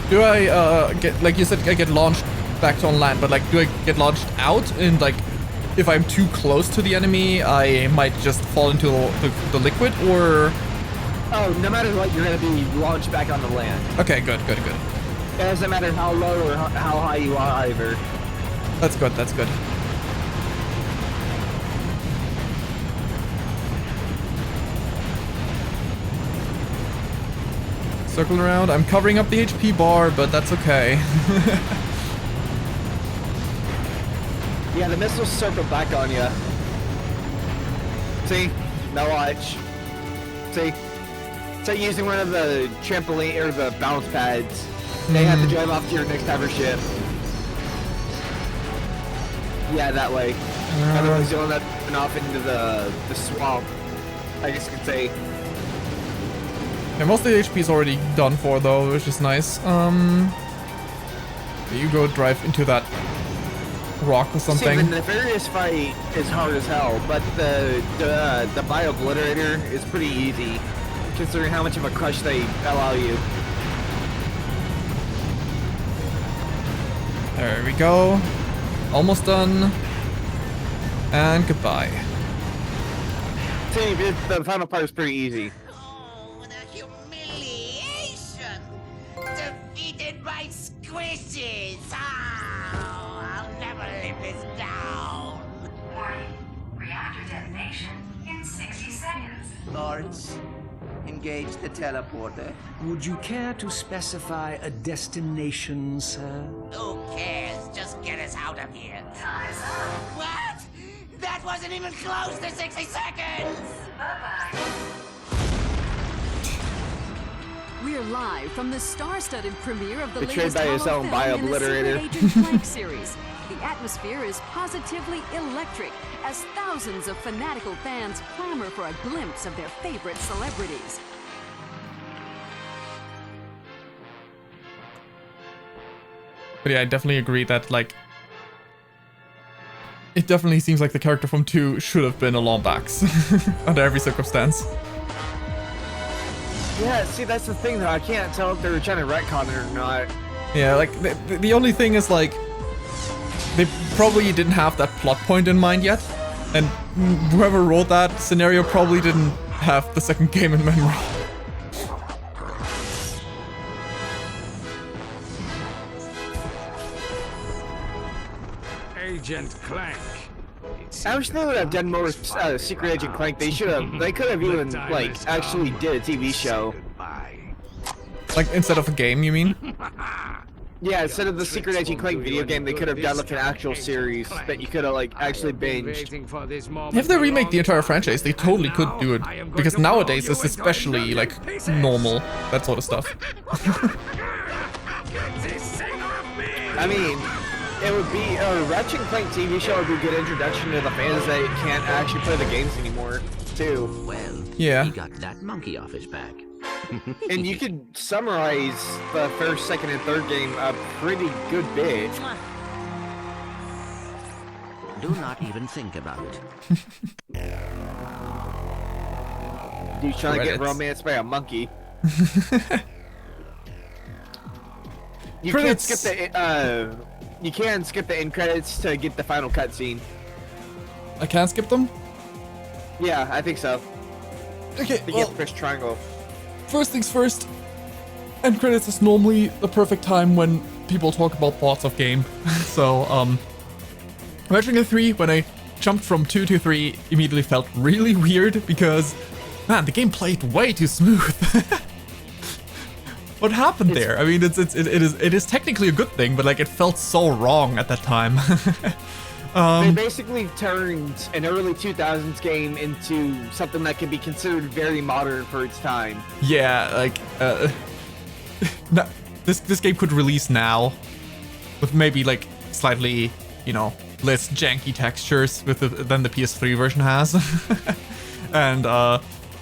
Do I get, like you said, I get launched back on land, but like do I get launched out? And like if I'm too close to the enemy, I might just fall into the liquid, or? Oh, no matter what, you're gonna be launched back on the land. Okay, good. It doesn't matter how low or how high you are either. That's good. Circling around. I'm covering up the HP bar, but that's okay. Yeah, the missiles circle back on you. See? No watch. See? It's like using one of the trampoline or the bounce pads. They have to drive off to your next hover ship. Yeah, that way. Otherwise, you'll end up going off into the swamp, I guess you could say. Yeah, most of the HP is already done for though, which is nice. You go drive into that rock or something. See, the Nefarious fight is hard as hell, but the Bio-Obliterator is pretty easy, considering how much of a crush they allow you. There we go. Almost done. And goodbye. See, the final part is pretty easy. Oh, the humiliation! Defeated by squishes! Oh, I'll never live this down! destination in 60 seconds. Lawrence, engage the teleporter. Would you care to specify a destination, sir? Who cares? Just get us out of here. Time's up. What? That wasn't even close to 60 seconds! Bye-bye. We're live from the star-studded premiere of the Betrayed latest by his Holo own film in the bio-obliterator. Secret Agent Clank series. The atmosphere is positively electric as thousands of fanatical fans clamor for a glimpse of their favorite celebrities. But yeah, I definitely agree that, like, it definitely seems like the character from 2 should have been a Lombax under every circumstance. Yeah, see, that's the thing, though. I can't tell if they were trying to retcon it or not. Yeah, like, the only thing is, like, they probably didn't have that plot point in mind yet, and whoever wrote that scenario probably didn't have the second game in memory. Agent Clank. I wish they would have done more Secret Agent Clank. They should have. They could have even, like, actually did a TV show. Like, instead of a game, you mean? Yeah, instead of the Secret Agent Clank video game, they could have done, like, an actual series that you could have, like, actually binged. If they remake the entire franchise, they totally could do it. Because nowadays it's especially, like, normal, that sort of stuff. I mean, it would be a Ratchet Clank TV show would be a good introduction to the fans that can't actually play the games anymore, too. Well, yeah. he got that monkey off his back. And you could summarize the first, second, and third game a pretty good bit. Do not even think about it. Dude's trying to get Credits. romanced by a monkey. You Credits. can't skip the you can skip the end credits to get the final cutscene. I can't skip them? Yeah, I think so. Okay, You well, can't press triangle. first things first, end credits is normally the perfect time when people talk about thoughts of game. So, Ratchet Clank 3, when I jumped from 2 to 3, immediately felt really weird because, man, the game played way too smooth. What happened there? I mean, it is technically a good thing, but like it felt so wrong at that time. They basically turned an early 2000s game into something that can be considered very modern for its time. Yeah, like no, this game could release now with maybe like slightly, you know, less janky textures than the PS3 version has, and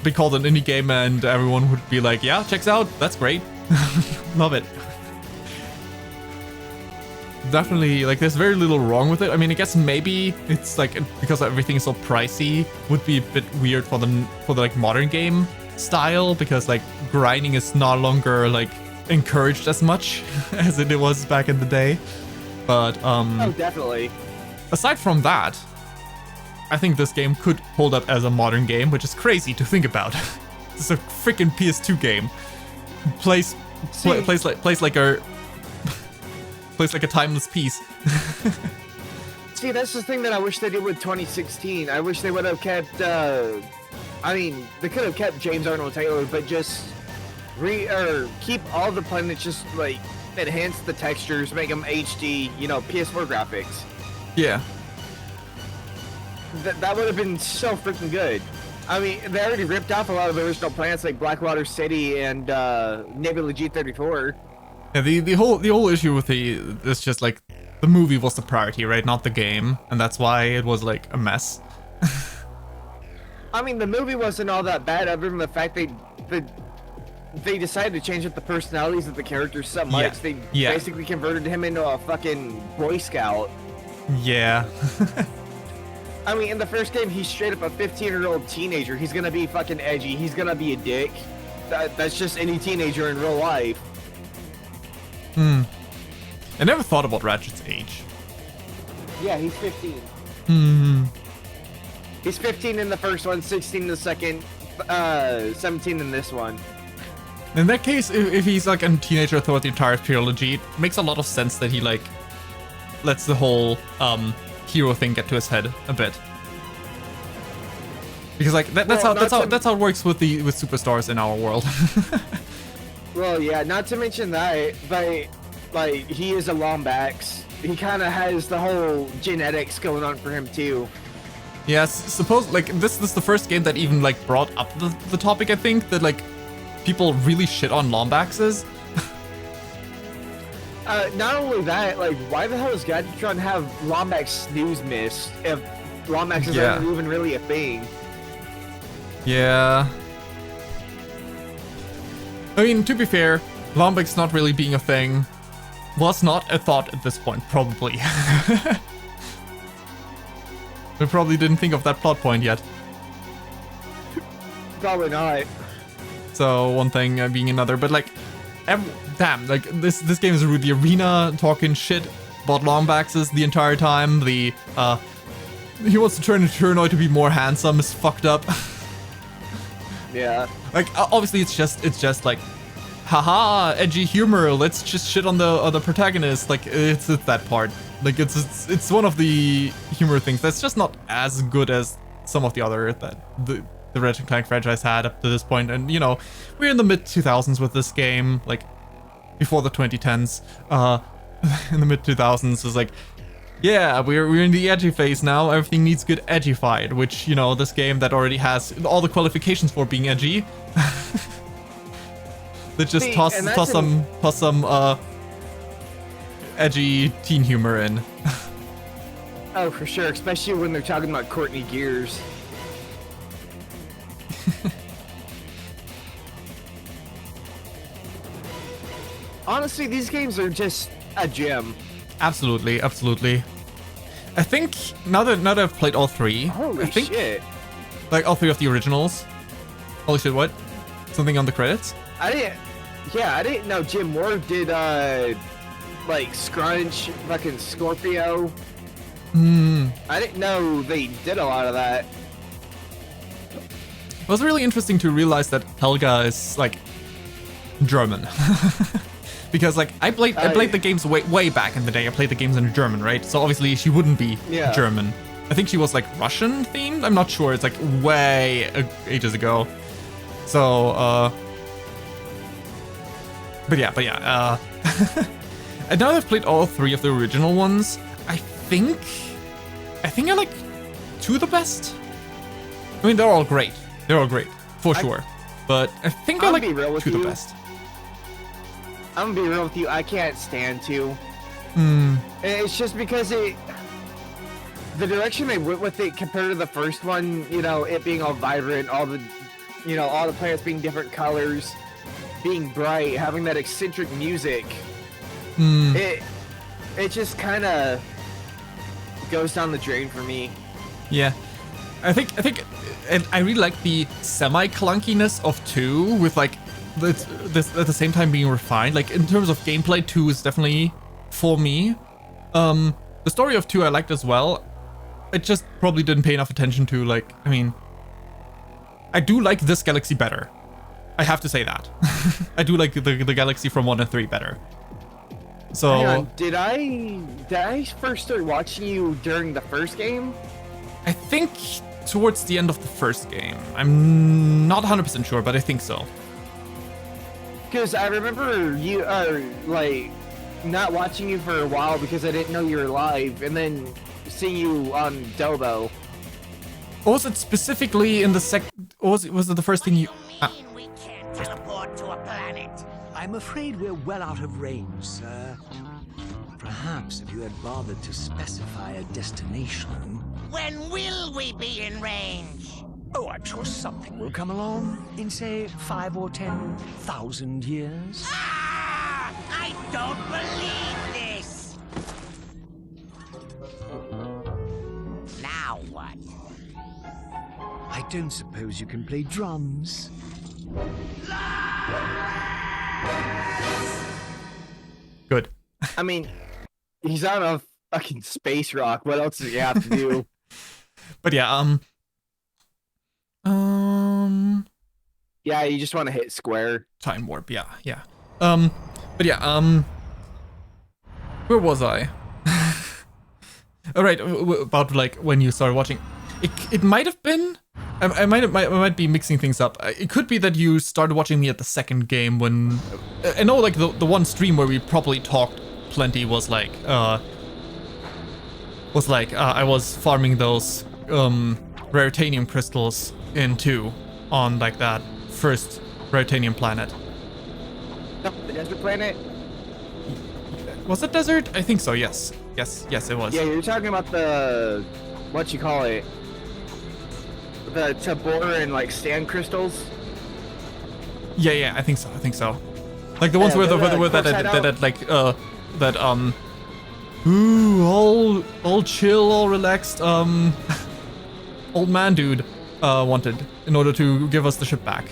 be called an indie game, and everyone would be like, "Yeah, checks out. That's great, love it." Definitely, like, there's very little wrong with it. I mean, I guess maybe it's like because everything is so pricey, would be a bit weird for the like modern game style, because like grinding is no longer like encouraged as much as it was back in the day. But Oh, definitely. aside from that, I think this game could hold up as a modern game, which is crazy to think about. It's a freaking PS2 game. Plays like a timeless piece. See, that's the thing that I wish they did with 2016. I wish they would have kept, I mean, they could have kept James Arnold Taylor, but just keep all the planets, just like enhance the textures, make them HD, you know, PS4 graphics. Yeah. That would have been so freaking good. I mean, they already ripped off a lot of the original planets like Blackwater City and Nebula G34. Yeah, the whole issue with it's just like the movie was the priority, right? Not the game, and that's why it was like a mess. I mean, the movie wasn't all that bad, other than the fact they decided to change up the personalities of the characters so much. Yeah. They basically converted him into a fucking Boy Scout. Yeah. I mean, in the first game, he's straight up a 15-year-old teenager. He's gonna be fucking edgy. He's gonna be a dick. That's just any teenager in real life. I never thought about Ratchet's age. Yeah, he's 15. He's 15 in the first one, 16 in the second, 17 in this one. In that case, if he's like a teenager throughout the entire trilogy, it makes a lot of sense that he like lets the whole hero thing get to his head a bit. Because like that's how it works with superstars in our world. Well, yeah, not to mention that, but like he is a Lombax. He kind of has the whole genetics going on for him too. Yes, suppose like this is the first game that even like brought up the topic. I think that like people really shit on Lombaxes. Not only that, like why the hell does Gadgetron have Lombax snooze miss if Lombax aren't even really a thing? Yeah. I mean, to be fair, Lombax not really being a thing was not a thought at this point, probably. We probably didn't think of that plot point yet. Probably not. So one thing being another, but like, damn, like this game is the arena talking shit about Lombaxes the entire time. The he wants to turn a Turnoid to be more handsome is fucked up. Yeah. Like obviously it's just like, haha, edgy humor. Let's just shit on the protagonist. Like it's that part. Like it's one of the humor things that's just not as good as some of the other that the Ratchet Clank franchise had up to this point. And you know, we're in the mid 2000s with this game, like before the 2010s. In the mid 2000s is like, yeah, we're in the edgy phase now. Everything needs good edgified, which, you know, this game that already has all the qualifications for being edgy. That just toss some edgy teen humor in. Oh, for sure, especially when they're talking about Courtney Gears. Honestly, these games are just a gem. Absolutely, absolutely. I think now that I've played all three, Holy I think, shit. like all three of the originals. Holy shit, what? Something on the credits? I didn't know Jim Moore did like Scrunch, fucking Scorpio. I didn't know they did a lot of that. It was really interesting to realize that Helga is like German. Because like I played the games way back in the day. I played the games in German, right? So obviously she wouldn't be German. I think she was like Russian themed. I'm not sure. It's like way ages ago. So but yeah. And now that I've played all three of the original ones, I think I like two of the best. I mean, they're all great. They're all great for sure. But I think I like two of the best. I'm gonna be real with you. I can't stand two. It's just because the direction they went with it compared to the first one, you know, it being all vibrant, all the planets being different colors, being bright, having that eccentric music. It just kind of goes down the drain for me. Yeah, I think, and I really like the semi-clunkiness of 2 with like this at the same time being refined. Like in terms of gameplay, 2 is definitely for me. The story of 2 I liked as well. I just probably didn't pay enough attention to, like, I mean, I do like this galaxy better. I have to say that. I do like the galaxy from 1 and 3 better. So hang on, did I first start watching you during the first game? I think towards the end of the first game. I'm not 100% sure, but I think so. Because I remember you like not watching you for a while because I didn't know you were live, and then seeing you on Dobo. Or was it specifically in the was it the first thing you? We can't teleport to a planet. I'm afraid we're well out of range, sir. Perhaps if you had bothered to specify a destination. When will we be in range? Oh, I'm sure something will come along in, say, 5 or 10,000 years. Ah! I don't believe this! Now what? I don't suppose you can play drums. Good. I mean, he's on a fucking space rock. What else does he have to do? But yeah, yeah, you just want to hit square. Time warp, yeah. But yeah, where was I? All right, about like when you started watching. It might have been I might be mixing things up. It could be that you started watching me at the second game when... I know, like, the one stream where we probably talked plenty was like, I was farming those, raritanium crystals in 2 on, like, that first raritanium planet. No, the desert planet? Was it desert? I think so, yes. Yes, it was. Yeah, you're talking about the... what you call it? The Tabor and like sand crystals. Yeah, I think so. Like the ones where all chill, all relaxed, old man dude, wanted in order to give us the ship back.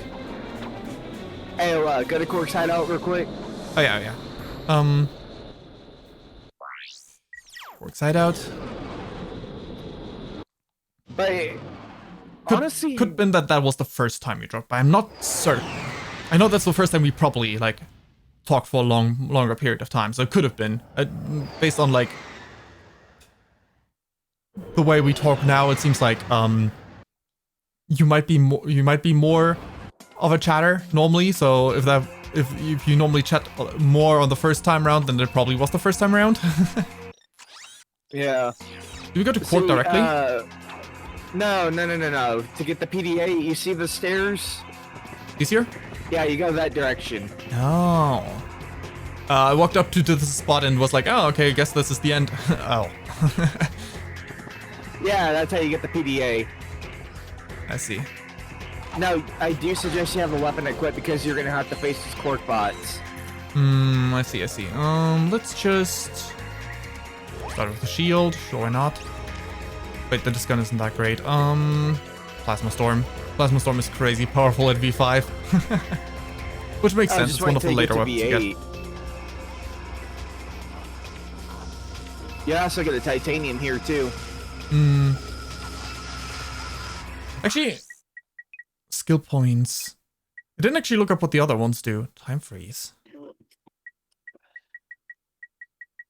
Hey, go to Cork's hideout real quick. Oh yeah. Cork's hideout. But honestly, could have been that was the first time you dropped by. I'm not certain. I know that's the first time we probably like talked for a longer period of time, so it could have been based on like the way we talk now. It seems like you might be more of a chatter normally. So if you normally chat more on the first time round, then it probably was the first time around. Yeah. Do we go to Cork directly? No. To get the PDA, you see the stairs? Easier? Yeah, you go that direction. Oh. I walked up to this spot and was like, oh, okay, I guess this is the end. Oh. Yeah, that's how you get the PDA. I see. Now, I do suggest you have a weapon equipped because you're gonna have to face these Cork bots. I see. Let's just start with the shield. Sure, why not? Wait, this gun isn't that great. Plasma Storm. Plasma Storm is crazy powerful at V5. Which makes sense. It's one of the later weapons to get. You also get a titanium here too. Actually, skill points. I didn't actually look up what the other ones do. Time freeze.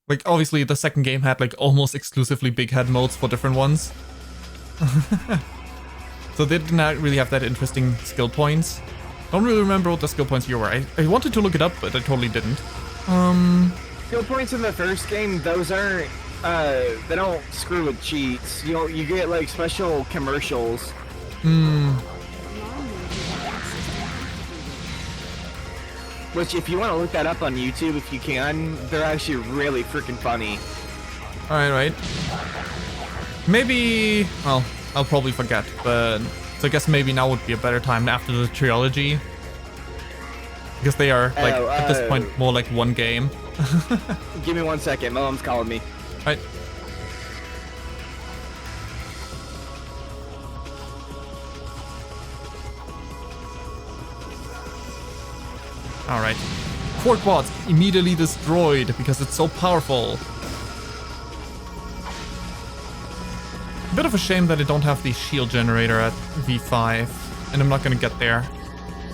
Like, obviously, the second game had, like, almost exclusively big head modes for different ones. So they did not really have that interesting skill points. Don't really remember what the skill points here were. I wanted to look it up, but I totally didn't. Skill points in the first game, those aren't, they don't screw with cheats. You get, like, special commercials. Which, if you want to look that up on YouTube, if you can, they're actually really freaking funny. Alright. Maybe... well, I'll probably forget, but... so I guess maybe now would be a better time after the trilogy. Because they are, like, at this point, more like one game. Give me 1 second, my mom's calling me. Right. Alright. Quark bots immediately destroyed because it's so powerful. A bit of a shame that I don't have the shield generator at V5, and I'm not gonna get there.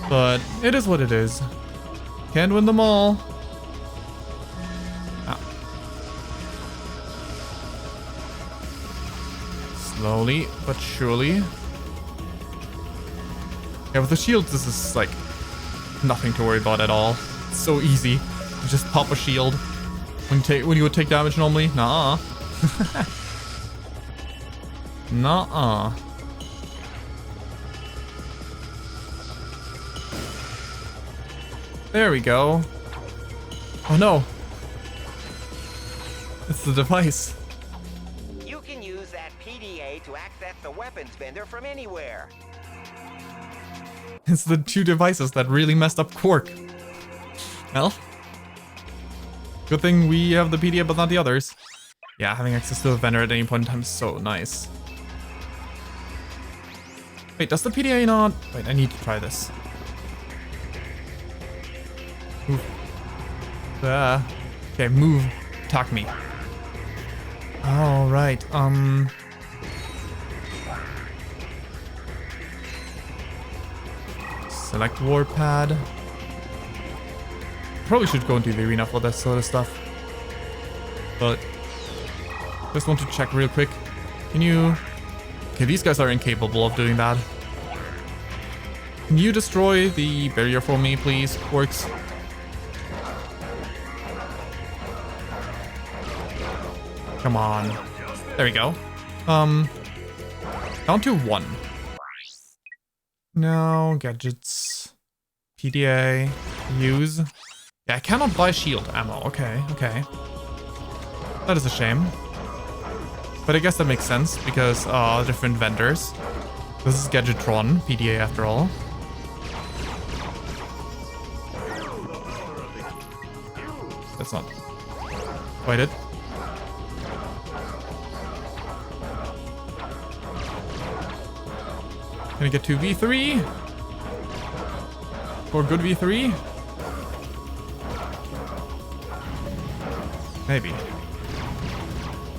But it is what it is. Can't win them all. Ah. Slowly but surely. Yeah, with the shields, this is like nothing to worry about at all. It's so easy. You just pop a shield when you would take damage normally. Nuh-uh. Nuh-uh. There we go. Oh no. It's the device. You can use that PDA to access the weapons vendor from anywhere. It's the two devices that really messed up Quark. Well, good thing we have the PDA but not the others. Yeah, having access to a vendor at any point in time is so nice. Wait, does the PDA not... wait, I need to try this. Move. Okay, move. Attack me. Alright, select warpad. Probably should go into the arena for that sort of stuff. But just want to check real quick. Can you... okay, these guys are incapable of doing that. Can you destroy the barrier for me, please? Works. Come on. There we go. Down to 1. Now, gadgets. PDA. Use. Yeah, I cannot buy shield ammo. Okay, okay. That is a shame. But I guess that makes sense because different vendors. This is Gadgetron, PDA after all. That's not quite it. Gonna get to V3. For good V3. Maybe.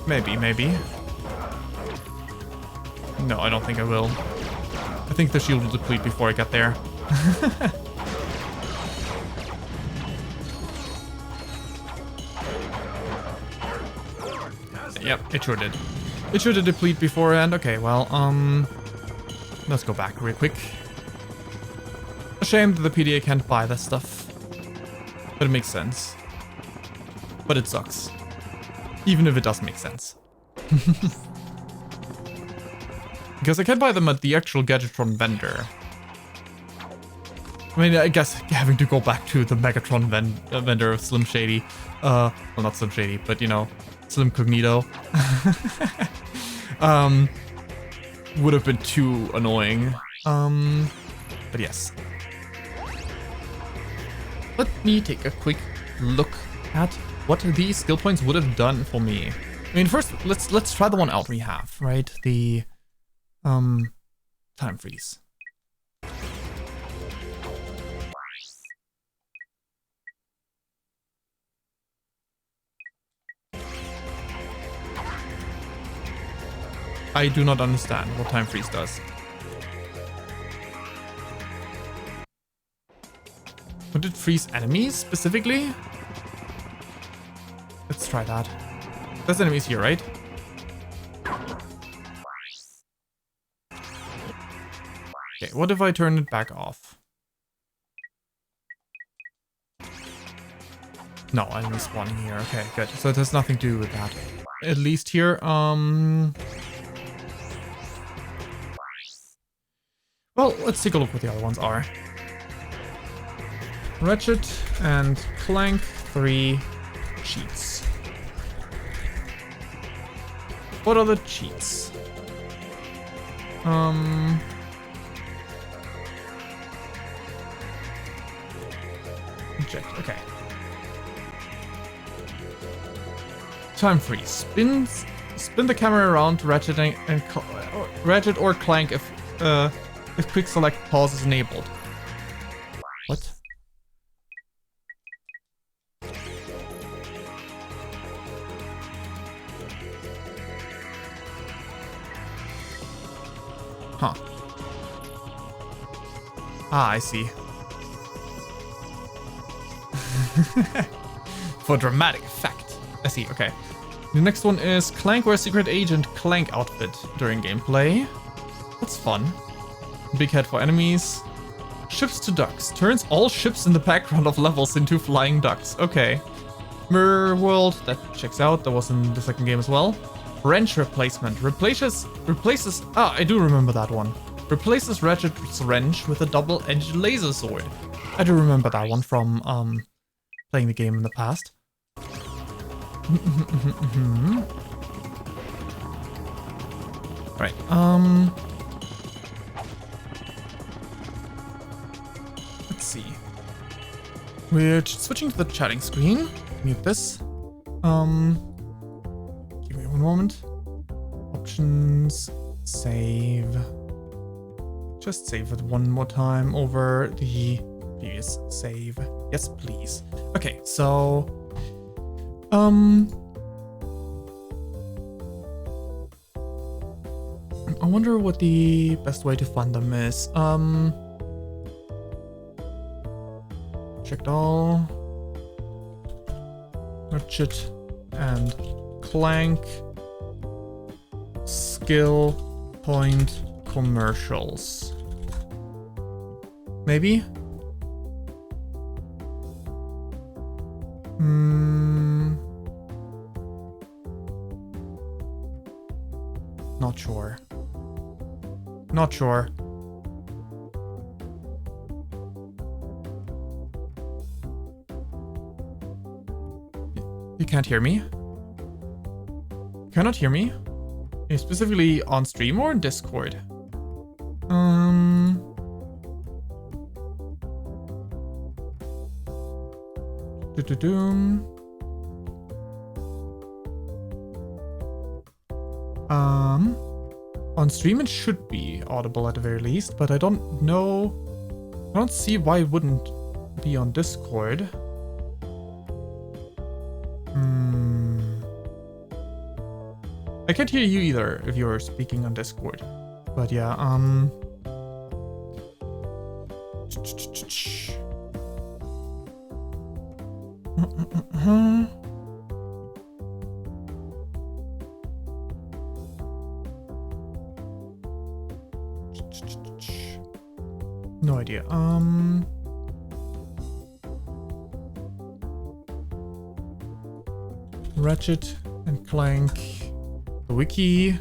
Maybe. No, I don't think I will. I think the shield will deplete before I get there. Yep, it sure did. It should have deplete beforehand. Okay, well, let's go back real quick. A shame that the PDA can't buy that stuff. But it makes sense. But it sucks. Even if it does make sense. Because I can't buy them at the actual Gadgetron vendor. I mean, I guess having to go back to the Megatron vendor of Slim Shady. Well, not Slim Shady, but you know, Slim Cognito. Would have been too annoying. But yes. Let me take a quick look at what these skill points would have done for me. I mean, first, let's try the one out we have, right? The time freeze. I do not understand what time freeze does. Would it freeze enemies specifically? Let's try that. There's enemies here, right? Okay, what if I turn it back off? No, enemies spawning here. Okay, good. So it has nothing to do with that. At least here, well, let's take a look what the other ones are. Ratchet and Clank 3 cheats. What are the cheats? Eject, okay. Time freeze. Spin the camera around Ratchet and Ratchet or Clank if quick select pause is enabled. What? Huh. Ah, I see. For dramatic effect. I see, okay. The next one is Clank wears secret agent Clank outfit during gameplay. That's fun. Big head for enemies. Ships to ducks. Turns all ships in the background of levels into flying ducks. Okay. Mirror world. That checks out. That was in the second game as well. Wrench replacement. Replaces... Ah, I do remember that one. Replaces Ratchet's wrench with a double-edged laser sword. I do remember that one from playing the game in the past. Right. Let's see. We're switching to the chatting screen. Mute this. Give me one moment. Options. Save. Just save it one more time over the previous save. Yes, please. Okay, so I wonder what the best way to fund them is. Checked all. Ratchet and Clank. Skill point commercials. Maybe? Not sure. Not sure. You can't hear me? Cannot hear me? Specifically on stream or in Discord? Do-do-doom. On stream it should be audible at the very least, but I don't know. I don't see why it wouldn't be on Discord. I can't hear you either if you're speaking on Discord. But yeah, no idea. Ratchet and Clank, the wiki,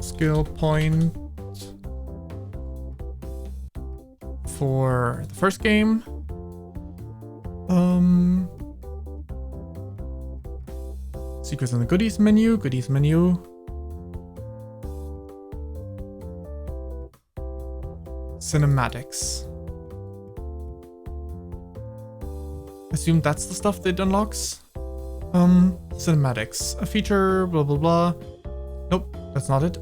skill point for the first game. Secrets in the goodies menu, cinematics. Assume that's the stuff that unlocks. Cinematics, a feature, blah blah blah. Nope, that's not it.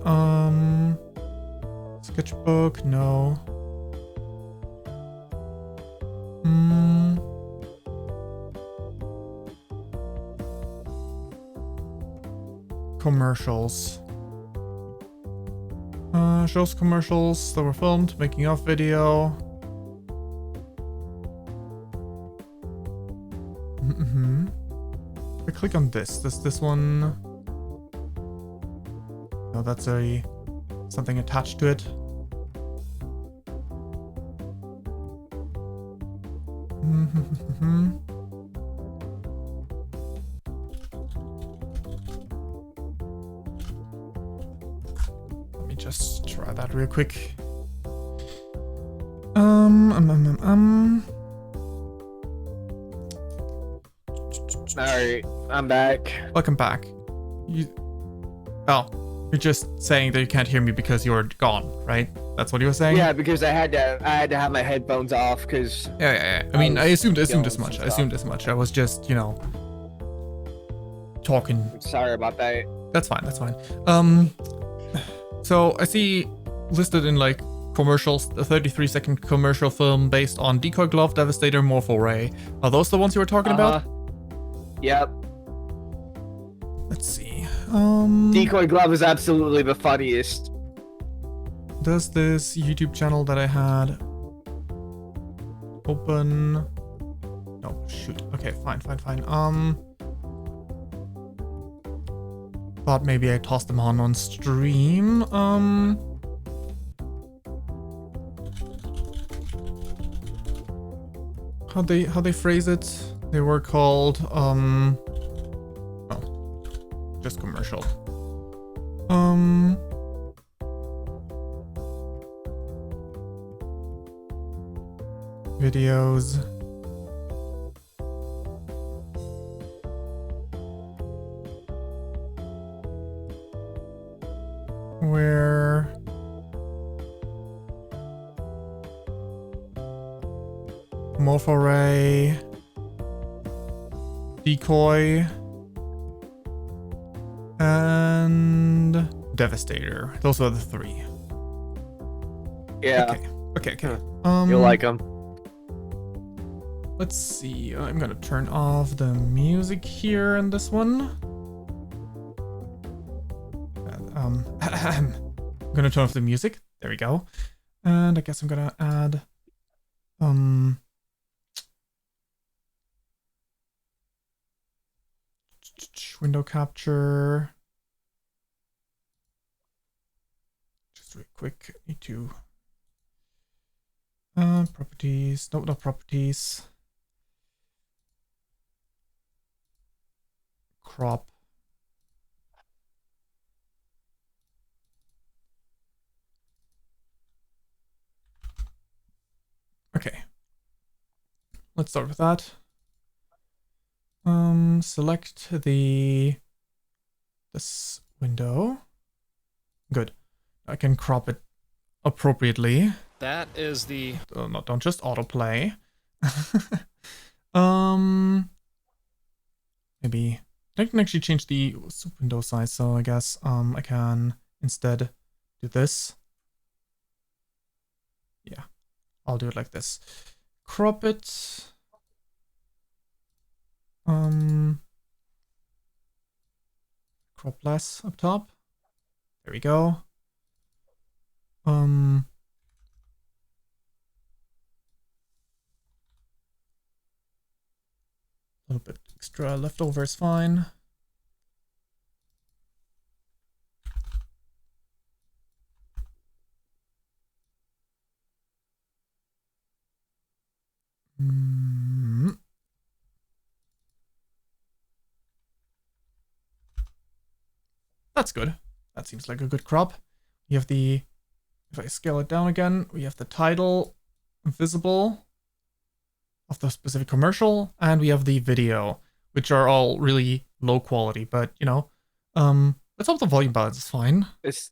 Sketchbook, no. Commercials. Shows commercials that were filmed, making of video. I click on this. This one. No, that's something attached to it. Let me just try that real quick. Alright, I'm back. Welcome back. You're just saying that you can't hear me because you're gone, right? That's what you were saying? Yeah, because I had to have my headphones off because Yeah. I mean, I assumed as much. I was just, talking. Sorry about that. That's fine. So I see listed in like commercials, a 33-second commercial film based on Decoy Glove, Devastator, Morpho Ray. Are those the ones you were talking about? Yep. Let's see. Decoy Glove is absolutely the funniest. Does this YouTube channel that I had open? No, shoot. Okay, fine. Thought maybe I tossed them on stream. How they phrase it? They were called just commercial. Videos. Where Morpho Ray, Decoy, and Devastator. Those are the three. Yeah. Okay. You'll like them. Let's see. I'm gonna turn off the music here in this one. I'm gonna turn off the music. There we go. And I guess I'm gonna add window capture. Just real quick. Need to properties. No, not properties. Crop. Okay. Let's start with that. Select this window. Good. I can crop it appropriately. That is the... No, don't just autoplay. Maybe I can actually change the window size, so I guess I can instead do this. Yeah, I'll do it like this. Crop it. Crop less up top. There we go. A little bit extra leftover is fine. That's good. That seems like a good crop. We have the, if I scale it down again, we have the title visible of the specific commercial, and we have the video, which are all really low quality, but you know, let's hope the volume balance is fine. It's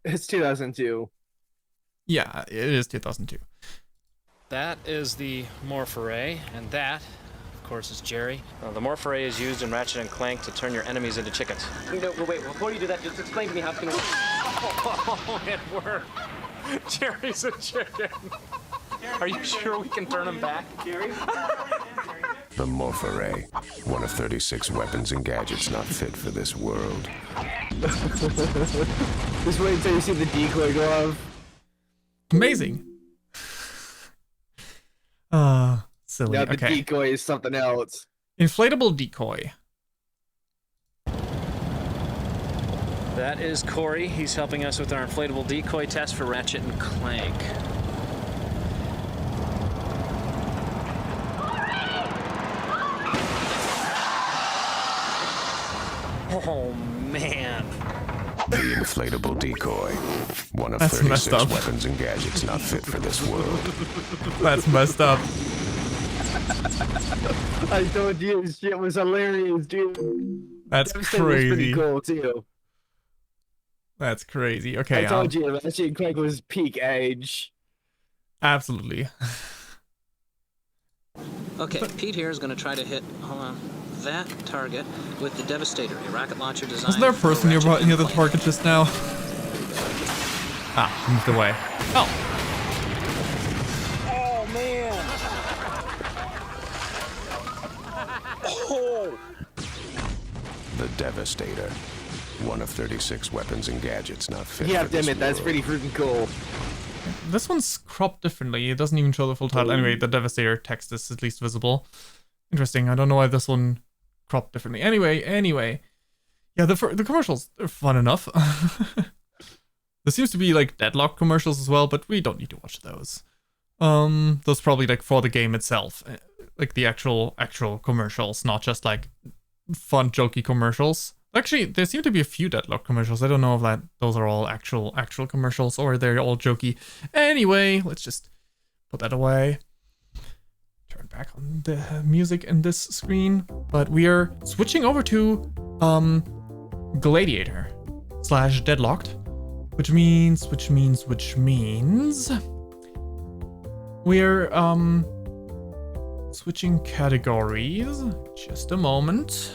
2002. Yeah, it is 2002. That is the morph array, and that, of course, is Jerry. The morph array is used in Ratchet & Clank to turn your enemies into chickens. No, wait, before you do that, just explain to me how it's gonna work. Oh, it worked. Jerry's a chicken. Are you sure we can turn him back? Jerry? The morph array, one of 36 weapons and gadgets not fit for this world. Just wait until you see the decoy glove. Amazing. Silly. Yeah, the okay. decoy is something else. Inflatable decoy. That is Corey. He's helping us with our inflatable decoy test for Ratchet & Clank. Oh, man. The inflatable decoy, one of That's messed 36 up. weapons and gadgets not fit for this world. That's messed up. I told you, this shit was hilarious, dude. That's Devastator was pretty crazy. cool, too. That's crazy. Okay, I told you, Ratchet & Clank was peak age. absolutely. Okay, Pete here is going to try to hit, hold on, that target with the Devastator, a rocket launcher designed. Wasn't there a person near the target just now? Ah, moved away. Oh. Oh, man. Oh. The Devastator, one of 36 weapons and gadgets not fit Yeah, for this damn it, that's world. pretty freaking cool. This one's cropped differently. It doesn't even show the full title. Anyway, the Devastator text is at least visible. Interesting. I don't know why this one cropped differently. Anyway. Yeah, the commercials are fun enough. There seems to be like Deadlock commercials as well, but we don't need to watch those. Those probably like for the game itself, like the actual commercials, not just like fun jokey commercials. Actually, there seem to be a few Deadlock commercials. I don't know if those are all actual commercials or they're all jokey. Anyway, let's just put that away. Turn back on the music in this screen. But we are switching over to Gladiator / Deadlocked, which means we're switching categories. Just a moment.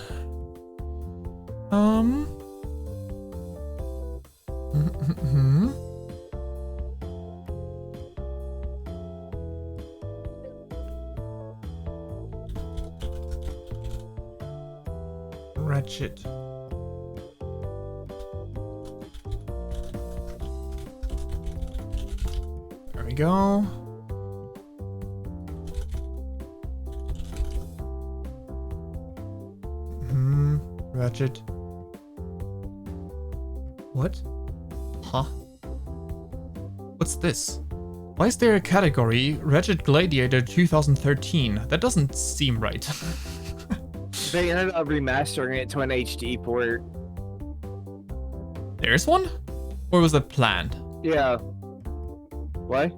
Ratchet. There we go. Ratchet. What? Huh? What's this? Why is there a category Ratchet Gladiator 2013? That doesn't seem right. They ended up remastering it to an HD port. There's one? Or was that planned? Yeah. What?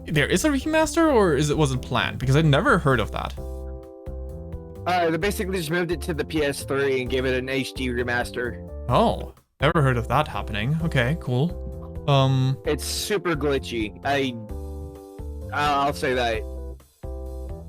There is a remaster, or was it planned? Because I'd never heard of that. They basically just moved it to the PS3 and gave it an HD remaster. Oh, never heard of that happening. Okay, cool. It's super glitchy. I'll say that.